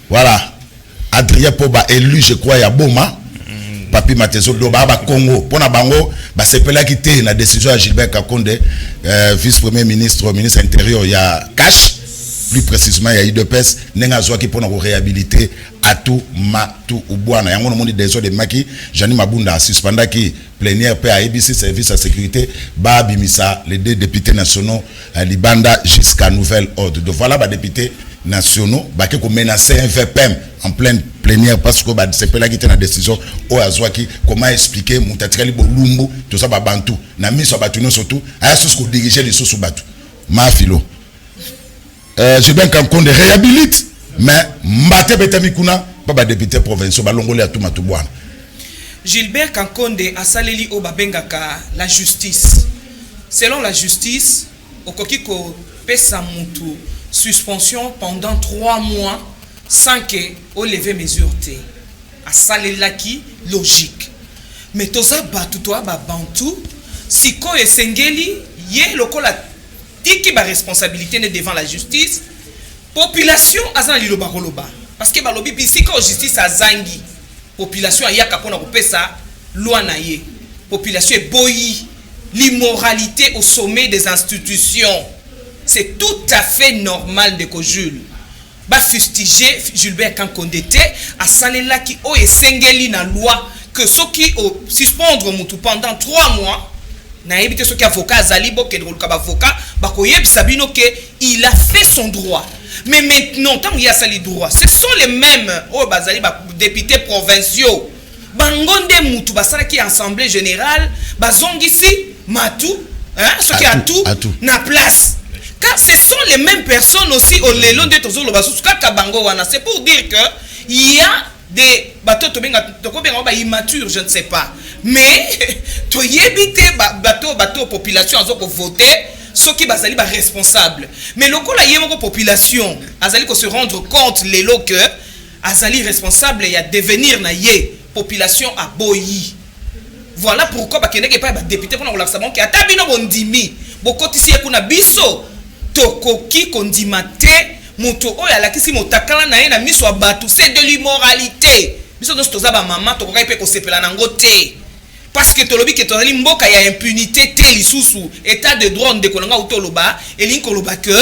Voilà, Adrien Poba élu, je crois, il y a Boma, Papi Matezo, Doba, Congo, Pona Bango, c'est là qui était la décision à Gilbert Kakonde, vice-premier ministre, ministre intérieur, il y a Cash, plus précisément, il y a IDPS, Nengazoa qui pour nous réhabiliter Atou Matou Ubouana. Il y a un des autres de Maki, Jani Mabunda, suspendant qui plénière paix à ABC, service à sécurité, Babimisa, les deux députés nationaux, Libanda, jusqu'à nouvel ordre. Donc voilà, les députés nationaux, qui ont menacé un VPM en pleine plénière parce que c'est là qui était la décision au Azwaki, comment expliquer Moutatikali Bolumbu, tout ça, Bantu, na mis sur Batuno surtout, à ce qu'on dirigeait les sous Batu. Ma philo. J'ai bien Kankonde réhabilite, mais Mbate Betamikuna, pas député provincial, Balongole à Toumatouboine. Gilbert Kankonde a saleli au Babengaka la justice. Selon la justice, au Kokiko pesa mutu suspension pendant 3 mois sans que au lever mesure T. A salelaki logique. Mais toza batu toa ba bantu siko esengeli ye lokola tiki ba responsabilité devant la justice. Population azan li loba koloba parce que balobi bisika justice azangi. Population ayaka pona kopesa loi na ye. Population boyi l'immoralité au sommet des institutions. C'est tout à fait normal de que Jules ba fustiger Gilbert Kankonde a salela ki o esengeli na loi que ceux qui suspendre mutu pendant 3 mois na éviter ce qui avocat azali boke de ka avocat ba koyeb sabino que il a fait son droit. Mais maintenant tant il y a ça les droits, ce sont les mêmes oh bazali ba députés provinciaux. Bangonde mutu basala qui assemblée générale bazongisi matu hein ce qui a tout na place. Car ce sont les mêmes personnes aussi au lelo de tozo lo basu kaka bango wana, c'est pour dire que il y a des bateaux to immatures, je ne sais pas, mais to yebite bateau population azo ko voter ceux qui bazali ba responsable, mais loko la yemoko population azali ko se rendre compte lelo que azali responsable ya devenir na ye population a boyi. Voilà pourquoi ba kende ke pa ba député pour la sabon ki ata bino bondimi bokotisi ekuna biso tokoki kondimate moto oyo alakisi motakala na ye na miso ya bato, c'est de l'immoralité. Biso nyonso toza ba mama tokokai pe kosepela nango te, parce que tolobi ke tozali mboka ya impunité te lisusu état de droit ndeko nanga utoloba elingi koloba ke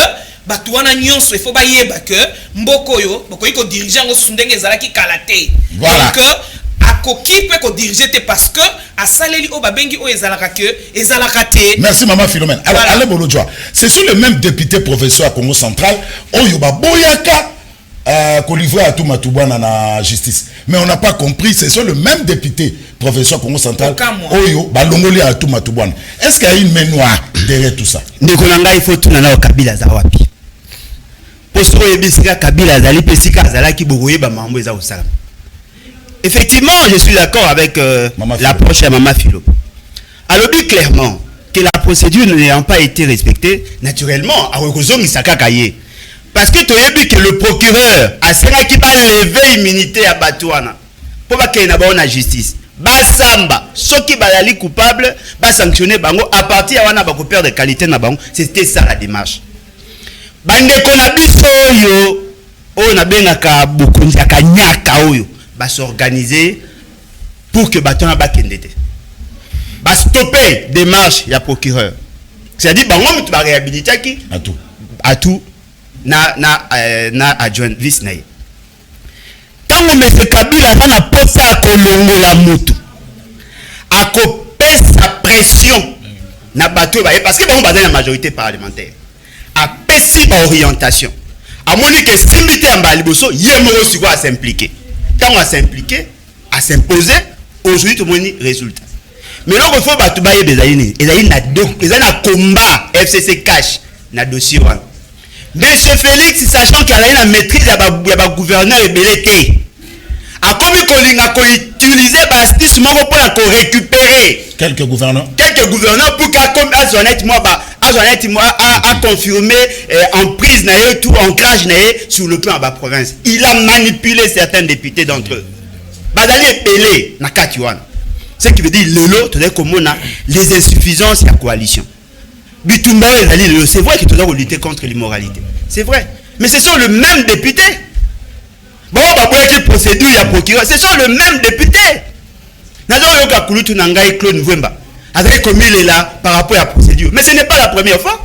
bato wana nyonso ifo bayeba ke mboka oyo bokoki kodirige yango susu ndenge ezalaki kala te. Donc akoki pe kodirige te parce que asaleli o babengi o ezalaka ke ezalaka te. Merci maman Philomène. Alors voilà. Allez Bolodjoa, ce sont les mêmes députés professeurs à Congo central oyo ba boyaka qu'on livre à tout Matubwana na justice. Mais on n'a pas compris, ce sont les mêmes députés professeurs Congo central oyo ba longoli à tout Matubwana. Est-ce qu'il y a une main noire derrière tout ça? Ndekonanga il faut tout nana Kabila za wapi. Posto yebisika Kabila zali pesika zalaki bogoye ba mambo eza osala. Effectivement, je suis d'accord avec l'approche de Maman Philo. Alors, dit clairement que la procédure n'ayant pas été respectée, naturellement, à Rokozong Isaka Kaye. Parce que tu as vu que le procureur a serré qui va lever l'immunité à Batouana pour pas qu'il y ait une justice. Basamba, ceux qui sont coupables, va sanctionner Bango à partir de la coupure de qualité na Bango. C'était ça la démarche. Bande konabiso yo, o na benaka bukunzi akanyaka oyo. Va s'organiser pour que Batona Bakendete va stopper démarche il y a procureur, c'est-à-dire bango tu vas réhabiliter qui à tout na adjoint vice naï quand on met ce Kabila ça n'a pas ça kolongo la moto à couper sa pression na bateau parce que bango bazana la majorité parlementaire à pessi ba orientation à moni que simbité amba liboso yemoro siko à s'impliquer. Quand on va s'impliquer, à s'imposer, aujourd'hui tout le monde résultat. Mais là, il faut que tu aies des combat FCC cash dans le dossier. Monsieur Félix, sachant qu'il y a une maîtrise de gouverneur et belleté, a commis qu'on utiliser Bastis pour récupérer quelques gouverneurs pour a confirmé en prise tout ancrage sur le plan de la province. Il a manipulé certains députés d'entre eux. Badali est pelé na Katiwan. Ce qui veut dire les insuffisances de la coalition. C'est vrai que tu dois lutter contre l'immoralité. C'est vrai. Mais ce sont les mêmes députés. Bon, procédure, il y a procureur. Ce sont les mêmes députés. Claude Nwemba avait commis là par rapport à la procédure. Mais ce n'est pas la première fois.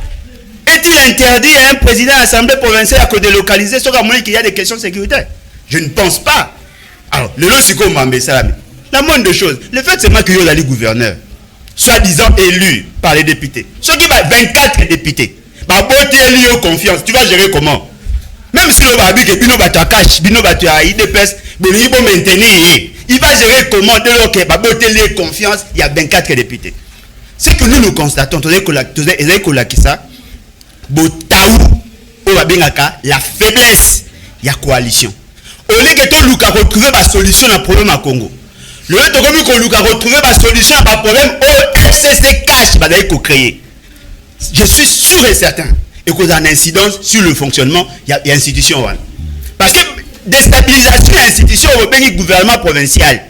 Est-il interdit à un président de l'Assemblée provinciale à délocaliser sur la qu'il y a des questions sécuritaires? Je ne pense pas. Alors, le lot, c'est comme la moindre chose, le fait c'est qu'il y a les gouverneurs, soi-disant élus par les députés. Ceux qui va 24 députés, confiance, tu vas gérer comment? Même si le babi que Bino Batakash, Bino Batua, IDPS, il va maintenir. Il va gérer comment de l'autre que confiance, il y a 24 députés. Ce que nous constatons, la faiblesse, il y a coalition. Au lieu que tout le monde retrouve la solution à problème à Congo. Le lieu de retrouver la solution à problème au FCC cash, il va créer. Je suis sûr et certain. Et qu'il y a une incidence sur le fonctionnement, il y a institution. Parce que déstabilisation de l'institution européenne et gouvernement provincial.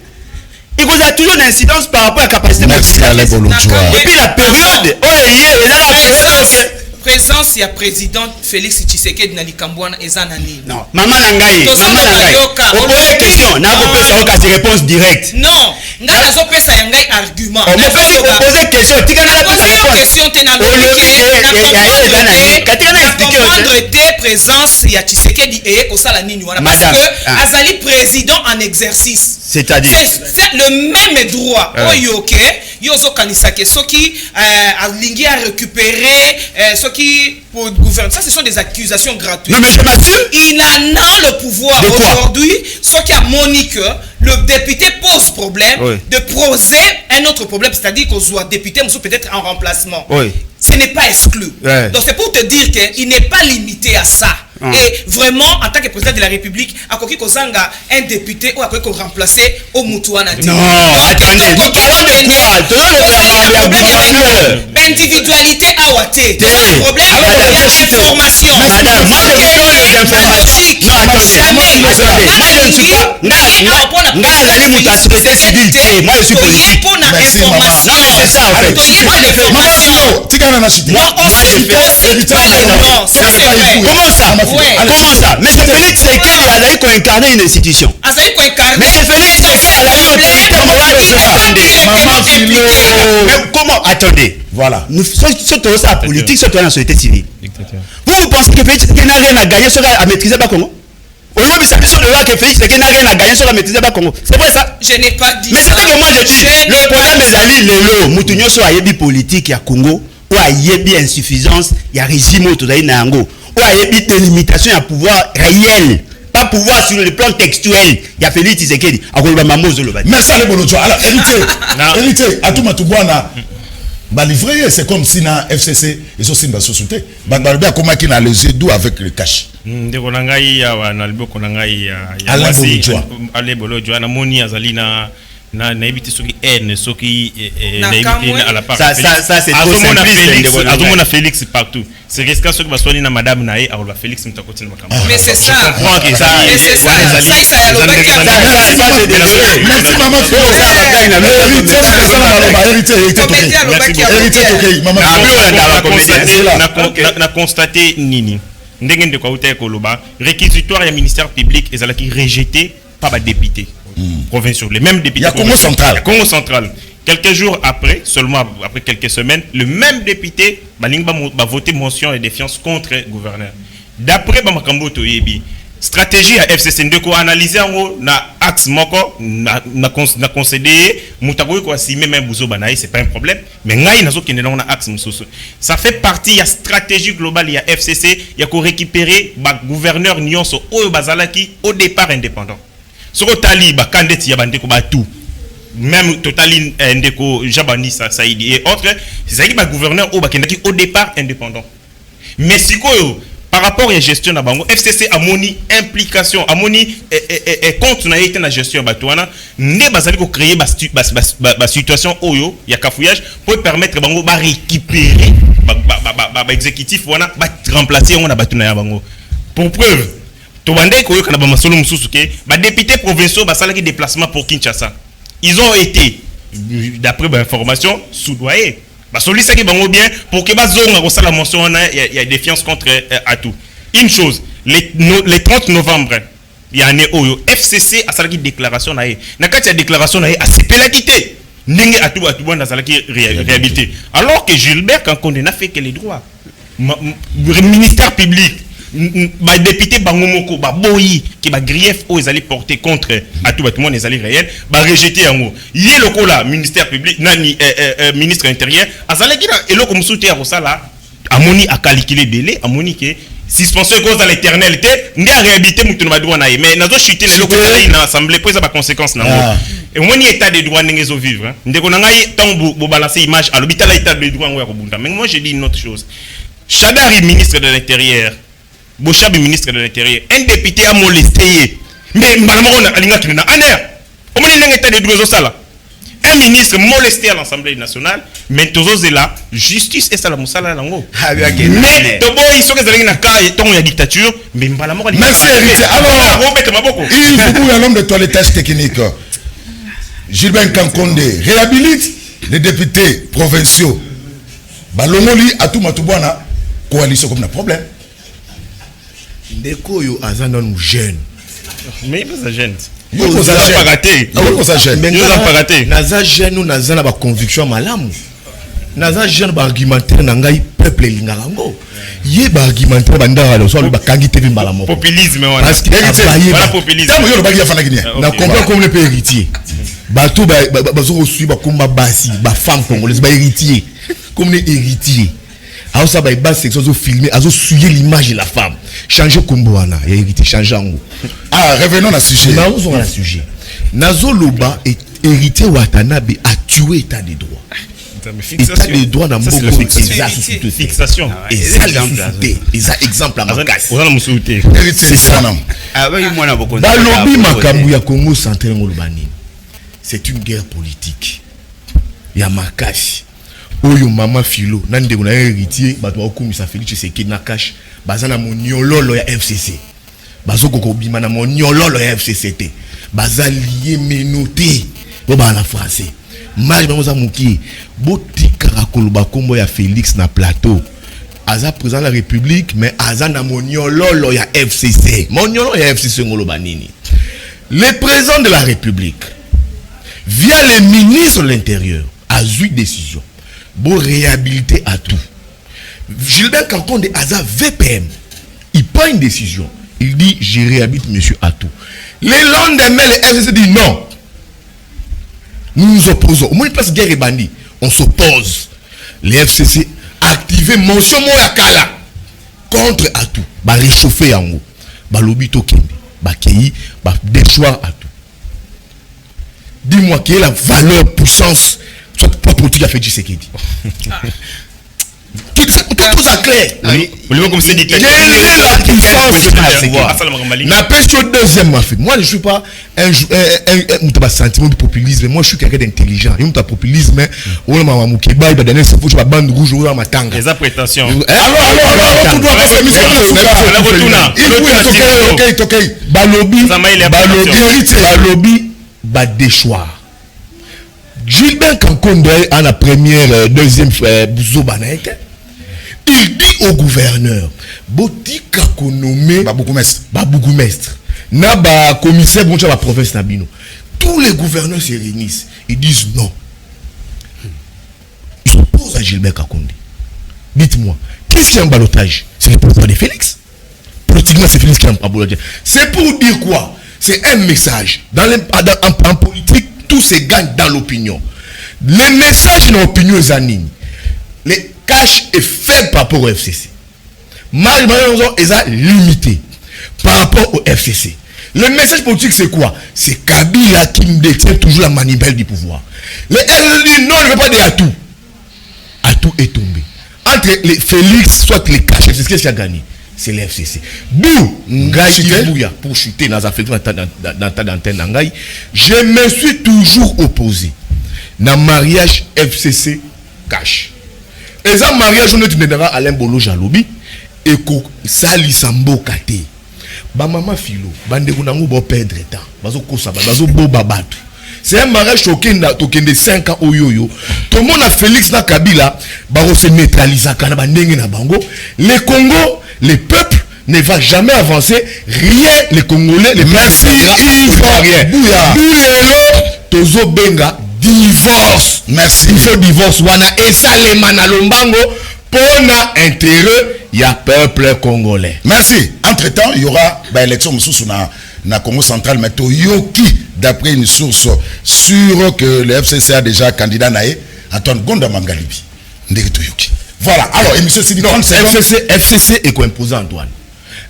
Il y a toujours une incidence par rapport à la capacité de et puis la période, présence, il y a président Félix Tshisekedi na Likambwana et Zanani. Non, maman Nangaye. On pose question, n'a pas réponse directe. Non. nga nazopesa ya ngai argument poser question question te na comprendre te présence ya Tshisekedi eye kosala nini wana parce que azali président en exercice, c'est-à-dire c'est le même droit oyo ke yo zokanisa ke soki alingi a récupérer soki pour gouverner, ça ce sont des accusations gratuites. Non mais je m'assure, il a le pouvoir aujourd'hui, soki a Monique, le député pose problème de poser un autre problème, c'est-à-dire qu'on soit député peut-être en remplacement. Ce n'est pas exclu. Donc c'est pour te dire qu'il n'est pas limité à ça. Et vraiment, en tant que président de la République, à quoi kozanga un député ou à quoi qu'on remplacer au Moutouana. Non, attendez, nous parlons de quoi? Individualité à Ouaté. Problème information. Madame, moi je suis les informations. Moi je suis politique. Merci maman. Non mais c'est ça en fait. Comment ça? Comment ça? Mais c'est Félix Tshisekedi a qu'on incarne une institution. Mais c'est Félix Tshisekedi mais comment? Attendez. Voilà. Nous sommes la politique, surtout dans la société civile. Vous pensez que Félix Tshisekedi n'a rien à gagner sur à maîtriser le Congo? Au niveau de sa mission de loi que Félix Tshisekedi n'a rien à gagner sur la maîtrise du Congo. C'est vrai ça? Je n'ai pas dit mais ça. Mais c'est ce que moi je dis. Le problème est d'aller lelo. Moutounyo soit ayebi politique ya Congo ou ayebi insuffisance ya régime au todaï na Ango ou ayebi délimitation ya pouvoir réel. Pas pouvoir sur le plan textuel. Il y a Félix Tshisekedi. Merci à l'Ebonojo. Alors, héritier, à tout matouboana. C'est comme si dans FCC, ils sont aussi sous-soutés. Comment ils ont les yeux doux avec le cash. na ebiti soki n soki à la part ça c'est trop simpliste azomona Félix partout c'est risqué soki baswali na madame nae alors Félix mtakoti na makambo mais c'est ça je comprends que ça c'est ça merci maman na constater nini ndenge ndeko auta koloba réquisitoire ya ministère public ezalaki rejeté par les députés provinciaux, les mêmes députés. Il y a Congo central. Congo central. Quelques jours après, seulement après quelques semaines, le même député va voter motion de défiance contre le gouverneur. D'après Bamakambo Toyebi, stratégie à FCC Ndeko analyser na axe moko na concédé mutakoy ko asime même buzo banaï c'est pas un problème mais ngai nazo kende na axe mususu ça fait partie ya stratégie globale ya FCC ya ko récupérer ba gouverneur nyonso oyo bazalaki au départ indépendant. Soko tali ba kandeti ya bandeko ba tout même totali ndeko Jabani Saïdi et autres c'est ça qui ba gouverneur au bakendaki au départ indépendant mais sikoyo par rapport à la gestion de bango FCC a moni implication a moni compte na été na gestion batouana ne bazali ko créer ba situation oyo ya cafouillage pour permettre bango ba récupérer ba exécutif wana ba remplacer on na batuna ya bango pour preuve to bande ko yoka na ba masolo mususu ke ba députés provinciaux ba salaki déplacement pour Kinshasa ils ont été d'après ba information soudoyés bah celui qui bango bien pour que bazonga ko sala mention il y a défiance contre Atou. Une chose les 30 novembre il y a année oyo FCC a salaki déclaration na kati ya déclaration na a sepela quitté ndenge Atou banda salaki réhabilité alors que Gilbert Kankonde n'a fait que les droits ministère public ba député bangomoko ba boyi qui ba grief o ezali porter contre Atou monde ezali réel ba rejeter yango yé lokola ministère public nani ministre intérieur azalaki na eloko musuté ya kosala amoni a calculer délai amoni que suspension cause à l'éternalité ndi a réhabiliter mutu na droit na mais nazo chuter le loko na assemblée pour ça ba conséquence na et moni état de droit ndenge zo vivre ndeko na ngai tango bo balancer image à l'hôpital état de droit ngo ya kobunda mais moi je dis une autre chose Chadari ministre de l'intérieur Bochabi ministre de l'Intérieur, un député a molesté. Mais malheureusement, un ministre molesté à l'Assemblée nationale, mais tous est là, justice et ça la moussala lango. Mais tobo ils sont que na cas et ton ya dictature, mais malheureusement. Merci héritier. Alors, il faut un homme de toilettage technique. Gilbert Kankonde réhabilite les députés provinciaux. Balongoli à tout matubwana coalition comme un problème. Ndeko yo aza non jeune mais pas jeune naza jeune ou naza na ba conviction malamu naza jeune ba argumentaire na ngai peuple lingaka ngo ye ba argumentaire bandara lo so ba kangi TV mbala moko populisme wana parce que voilà populisme tamu yo ba ya fana kinia na comprendre comme le peu héritier bato ba zo suivre ba komba basi ba femme congolaise ba héritier comme les héritiers alors ça ba bas section zo filmer azo suyer l'image de la femme changer kombo wana ya héritier changer ngo revenons à sujet nazo loba et héritier Watanabe a tué état des droits. État des droits dans beaucoup de fixation. Exemple à ma casse. C'est ça. Balobi makambu ya Congo central ngolobani. C'est une guerre politique. Ya makashi. Oyo mama filo nande kuna héritier bato okumisa Félix Tshisekedi na cash bazana moniololo ya FCC. Bazoko kobima na moniololo ya FCCT. Bazalié menoté boba na français mari bamoza muki botika koloba kombo ya Félix na plateau aza président de la République mais aza na moniololo ya FCC moniololo ya FCC ngoloba nini le président de la République via le ministre de l'Intérieur a eu décision pour réhabiliter à tout Gilbert Kankonde aza VPM il prend une décision il dit je réhabilite monsieur Atou. Le lendemain, le FCC dit non. Nous nous opposons. Au moins, une place guerre et bandit. On s'oppose. Le FCC a activé mention Moyakala contre Atou. Ba réchauffer en haut. Ba lobby tokendi. Ba kei. Ba déchoir Atou. Dis-moi quelle est la valeur, puissance, soit pas politique à fait Tshisekedi. Tout ça clair. Comme c'est dit. Quelle est la puissance de deuxième ma moi je suis pas un sentiment de populisme. Moi je suis quelqu'un d'intelligent. Il y a populisme. On a maman qui baille dans les infos, la bande rouge ou la matanga. Les prétentions. Balobi ba déchoir. Gilbert Kankonde à la première, deuxième Bouzobanaïke, il dit au gouverneur, Botika Konome, Babougumestre, Naba commissaire, bon, la province Nabino. Tous les gouverneurs se réunissent, ils disent non. Ils s'opposent à Gilbert Kankonde. Dites-moi, qu'est-ce qu'il y a en balotage? C'est le président de Félix. Politiquement, c'est Félix qui est en balotage. C'est pour dire quoi? C'est un message. En politique, tout se gagne dans l'opinion. Les messages dans l'opinion est anime. Les cash est faible par rapport au FCC. Malheureusement, ils sont limités par rapport au FCC. Le message politique, c'est quoi? C'est Kabila qui détient toujours la manivelle du pouvoir. Les LD, non, ne veut pas dire Atou. Atou est tombé. Entre les Félix, soit les cash, c'est ce qui a gagné. C'est le FCC. D'où pour chuter dans la d'antenne, je me suis toujours opposé dans le mariage FCC cash. Et ça mariage on est dans Alain Bolo Jalobi et que Sali Sambo Kate. Ba maman filo, bande kunangu bo perdre temps. Bazo kosa bazo bo babatu. C'est un mariage choqué de 5 ans au yo-yo. Tout le monde a Félix na Kabila, baro se neutraliser kana bandenge na bango. Le Congo, le peuple ne va jamais avancer. Rien, les Congolais, les merci rien. Boulelo, tozo benga divorce. Merci. Il faut divorce wana et ça les manalombango pour intérêt il y a peuple congolais. Merci. Entre-temps, il y aura l'élection na Congo central mais Toyoki d'après une source sûre que le FCC a déjà candidat naé Antoine Gonda Mangalibi. Ndeke Toyoki. Voilà. Alors, émission c'est dit non, FCC est imposé Antoine.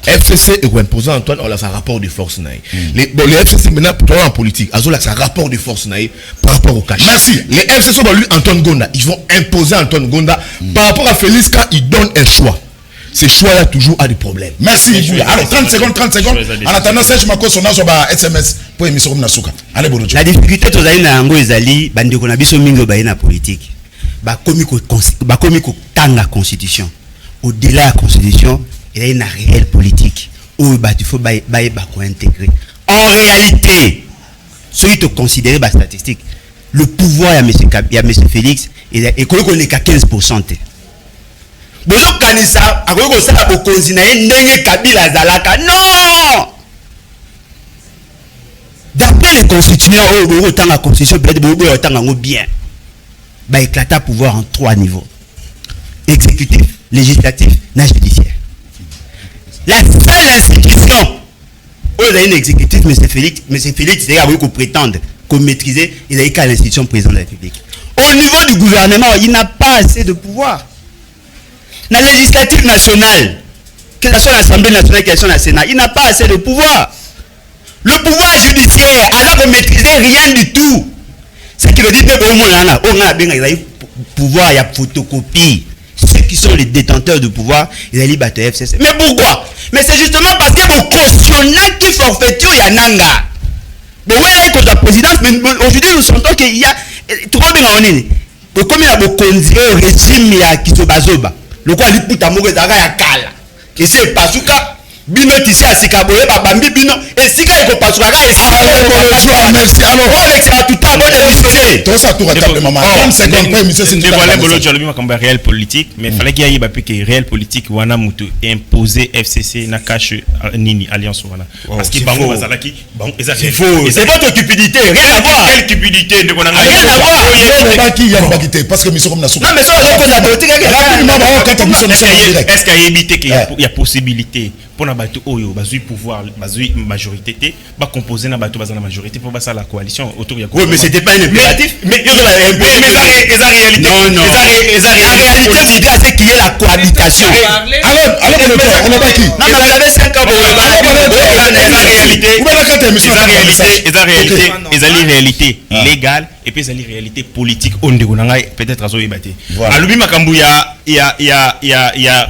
FCC est imposé Antoine, on a sa rapport de force naé. Les FCC maintenant pour en politique, ils ont sa rapport de force naé par rapport au cash. Merci. Les FCC sont lui Antoine Gonda, ils vont imposer Antoine Gonda par rapport à Félix quand il donne un choix. Ces choix-là toujours a des problèmes. Merci. Alors 30 secondes. En attendant, Serge Mako son âge va SMS pour émission comme Nasuka. Allez bon. La difficulté aux alliés na ngo ezali bande ko na biso mingo ba na politique. Ba komi ko tanga constitution. Au-delà de la constitution, il y a une réelle politique où il faut ba ko intégrer. En réalité, celui qui considérer ba statistique, le pouvoir il y a monsieur Félix et qu'on est qu'à 15%. Bozo kanisa akoki kosala bokonzi na ye ndenge Kabila azalaka non. les constituants, autant la constitution, autant bien. Bah, éclata pouvoir en 3 niveaux. Exécutif, législatif, et judiciaire. La seule institution où il y a une exécutif, M. Félix, c'est à vous qu'on prétende, qu'on maîtrisait, il y a qu'à l'institution président de la République. Au niveau du gouvernement, il n'a pas assez de pouvoir. La législative nationale, que ce soit l'Assemblée nationale, que ce soit le Sénat, il n'a pas assez de pouvoir. Le pouvoir judiciaire, alors qu'on ne maîtrisait rien du tout. Ce qui veut dire que on a bien pouvoir, il y a photocopie. Ceux qui sont les détenteurs de pouvoir, ils allaient battre FCC. Mais pourquoi? Mais c'est justement parce que vous cautionnez qui forfaiture il y a nanga. Bon, ouais, contre la présidence, mais aujourd'hui nous sentons qu'il y a trop bien en ligne. Comme il y a beaucoup de régime, il y a Kisobazoba. Le quoi dit putain, moi, ça va y a kala. Qui c'est pas souka. Bino tisi a sikaboye babambi bino et sika eko pasuka et sika merci alors oh l'excellent tout à mode démissionner tout ça tout rattraper maman 30 secondes pas monsieur c'est une voilà bolo jalobi makamba réel politique mais fallait qu'il y ait ba que réel politique wana mutu imposer FCC na cache nini alliance wana parce que bango bazalaki bango c'est faux c'est votre cupidité rien à voir quelle cupidité de kona rien à voir il y a bakité parce que monsieur comme na souka non mais ça on a politique est-ce qu'il y a évité qu'il y a possibilité pour na bato oyo bazui pouvoir bazui majorité té ba composer na bato bazana majorité pour basa la coalition autour ya oui mais c'était pas un impératif mais la réalité non la réalité voudrait c'est qu'il y ait la cohabitation alors on a qui non mais vous avez 5 ans réalité légale et puis une réalité politique on peut-être azo yebate alubi makambu ya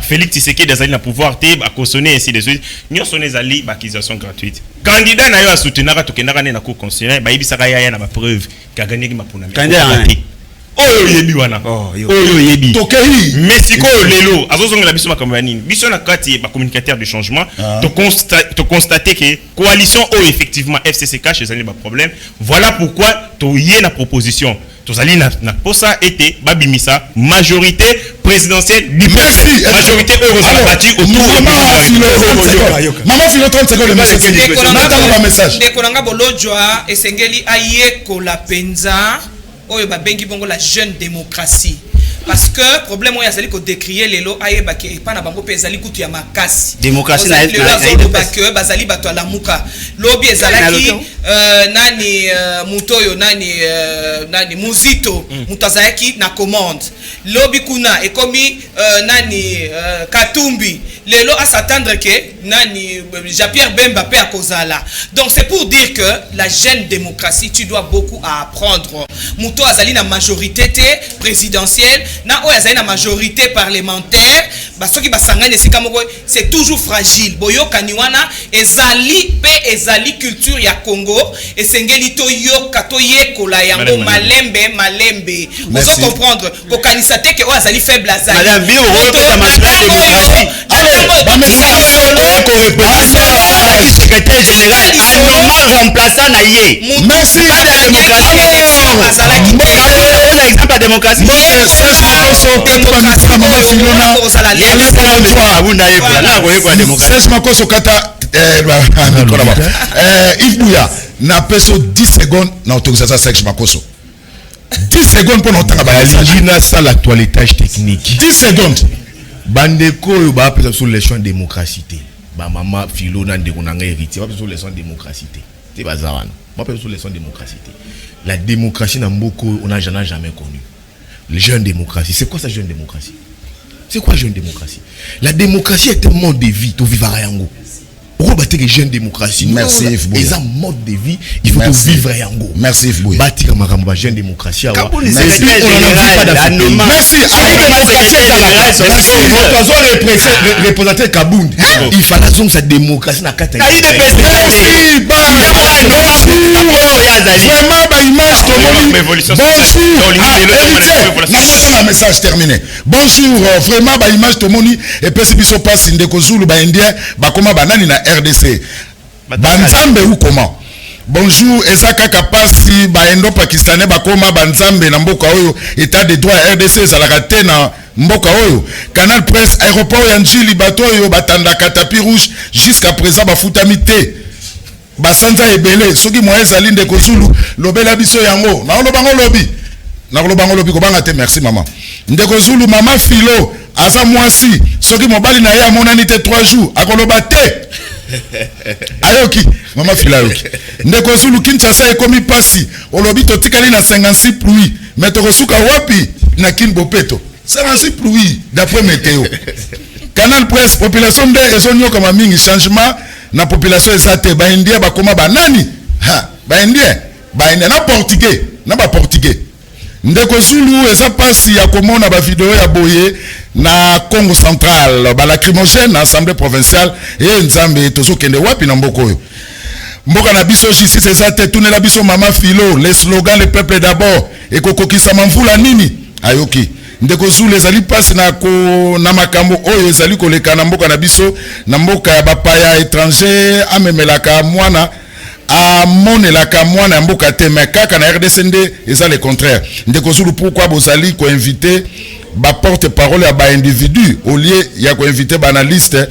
Félix Tshisekedi azali na pouvoir té ba cautionner ainsi de suite nyo sonné zali ba accusation gratuite candidat na yo a soutenir to kendaka na cour constitutionnelle ba yebisaka ya na ba preuve ka gagner ki mapuna oyo yebi wana oyo yebi tokei Mexico lelo azozongela biso makambo ya nini biso na kati ba communicateur de changement to constater que coalition o effectivement FCCK chez zali ba problème voilà pourquoi to yé na proposition tozali na posa été babimisa majorité présidentielle du merci majorité heureusement battue autour de maman filo 30 secondes de message ndekolanga bolojwa esengeli aye kola penza oyo babengi bongo la jeune démocratie parce que problème oyo azali ko décrier lelo ayeba ke pa na bango pe ezali kutu ya makasi démocratie na que bazali bato ala muka lobi ezalaki nani mutoyo nani muzito mutazaki na commande lobi kuna ekomi nani Katumbi lelo à s'attendre que nani Jean-Pierre Bemba pe akozala donc c'est pour dire que la jeune démocratie tu dois beaucoup à apprendre muto azali na majorité présidentielle na oyo azali na majorité parlementaire basoki basangani esika moko c'est toujours fragile boyokani wana ezali culture ya Congo esengeli toyoka toyekola yango malembe vous comprendre kokanisa te ke oyo azali faible azali madame bio repesa masala démocratie secrétaire général anormal remplaçant na ye merci la démocratie on a exemple la démocratie Serge Makoso kata Yves Bouya na peso 10 secondes na autorisation Serge Makoso 10 secondes pour notre message na ça la toilettage technique 10 secondes bandeko yo ba pesa sur les champs démocratie ba mama filo na ndeko na nga héritier ba pesa sur les champs démocratie te bazawana ba pesa sur les champs démocratie la démocratie na mboko on n'a jamais connu les jeunes démocratie c'est quoi ça jeune démocratie c'est quoi jeune démocratie la démocratie est un mode de vie to vivre yango pourquoi battre les jeunes démocratie merci Yves Bouya ils ont mode de vie il faut vivre yango merci Yves Bouya bâtir makambo ba jeune démocratie awa merci représenter Kabound il fallait donc sa démocratie na kata vraiment ba image bonjour na message terminé bonjour vraiment ba image tomoni et pesi biso passe ndeko Zulu ba indien ba koma banani na RDC banzambe ou comment bonjour ezaka kapasi ba endo pakistanais ba koma banzambe na mboka oyo état de droit RDC zalaka te na mboka oyo Canal Presse aéroport ya Njili bato oyo batandaka tapis rouge jusqu'à présent ba futami te basanza ebele soki moye ezali ndeko Zulu lobela biso yango na lobango lobi kobanga te merci maman ndeko Zulu mama Philo aza mwasi soki mobali na ye amonani te 3 jours akoloba te ayoki mama Philo ayoki ndeko Zulu Kinshasa ekomi pasi olobi totikali na 56 pluie mais tokosuka wapi na Kinbopeto 56 pluie d'après météo Canal Presse population nde ezonyoka mingi changement na population esate ba Indien bakoma banani ba Indien na portugais na ba portugais ndeko Zulu eza pasi ya komona ba video ya boye na Congo central ba lacrymogène na assemblée provinciale et nzambe tozokende wapi na mboko oyo mboka na biso justice esate tunela biso mama Philo les slogans le peuple d'abord ekokokisa mvula nini ayoki ndeko Zulu ezali pasi na makambo oyo ezali koleka na mboka na biso na mboka ya bapaya étranger amemelaka mwana amonelaka mwana ya mboka te mais kaka na RDC nde eza le contraire ndeko Zulu pourquoi bozali ko inviter ba porte-parole ya ba individu au lieu ya ko inviter ba analyste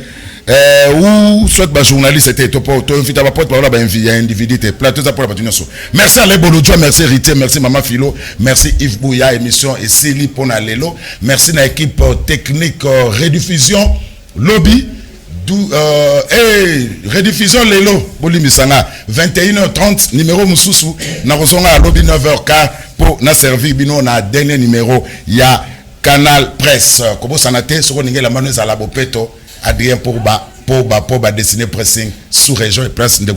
ou soit ba journaliste te to inviter ba porte-parole ba individu te plateau za pour la continuation merci à Lebolodjo merci Rité merci mama Philo merci Yves Bouya émission et Sili pona lelo merci na équipe technique rediffusion lobby rediffusion lelo boli misanga 21h30 numéro mususu na kozonga lobby 9h pour na servir bino na dernier numéro ya Canal Presse kobo sanate soko ningela manu za la bopeto Adrien pour ba dessiner pressing sous région et presse de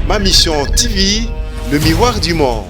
Ma mission TV, le miroir du monde.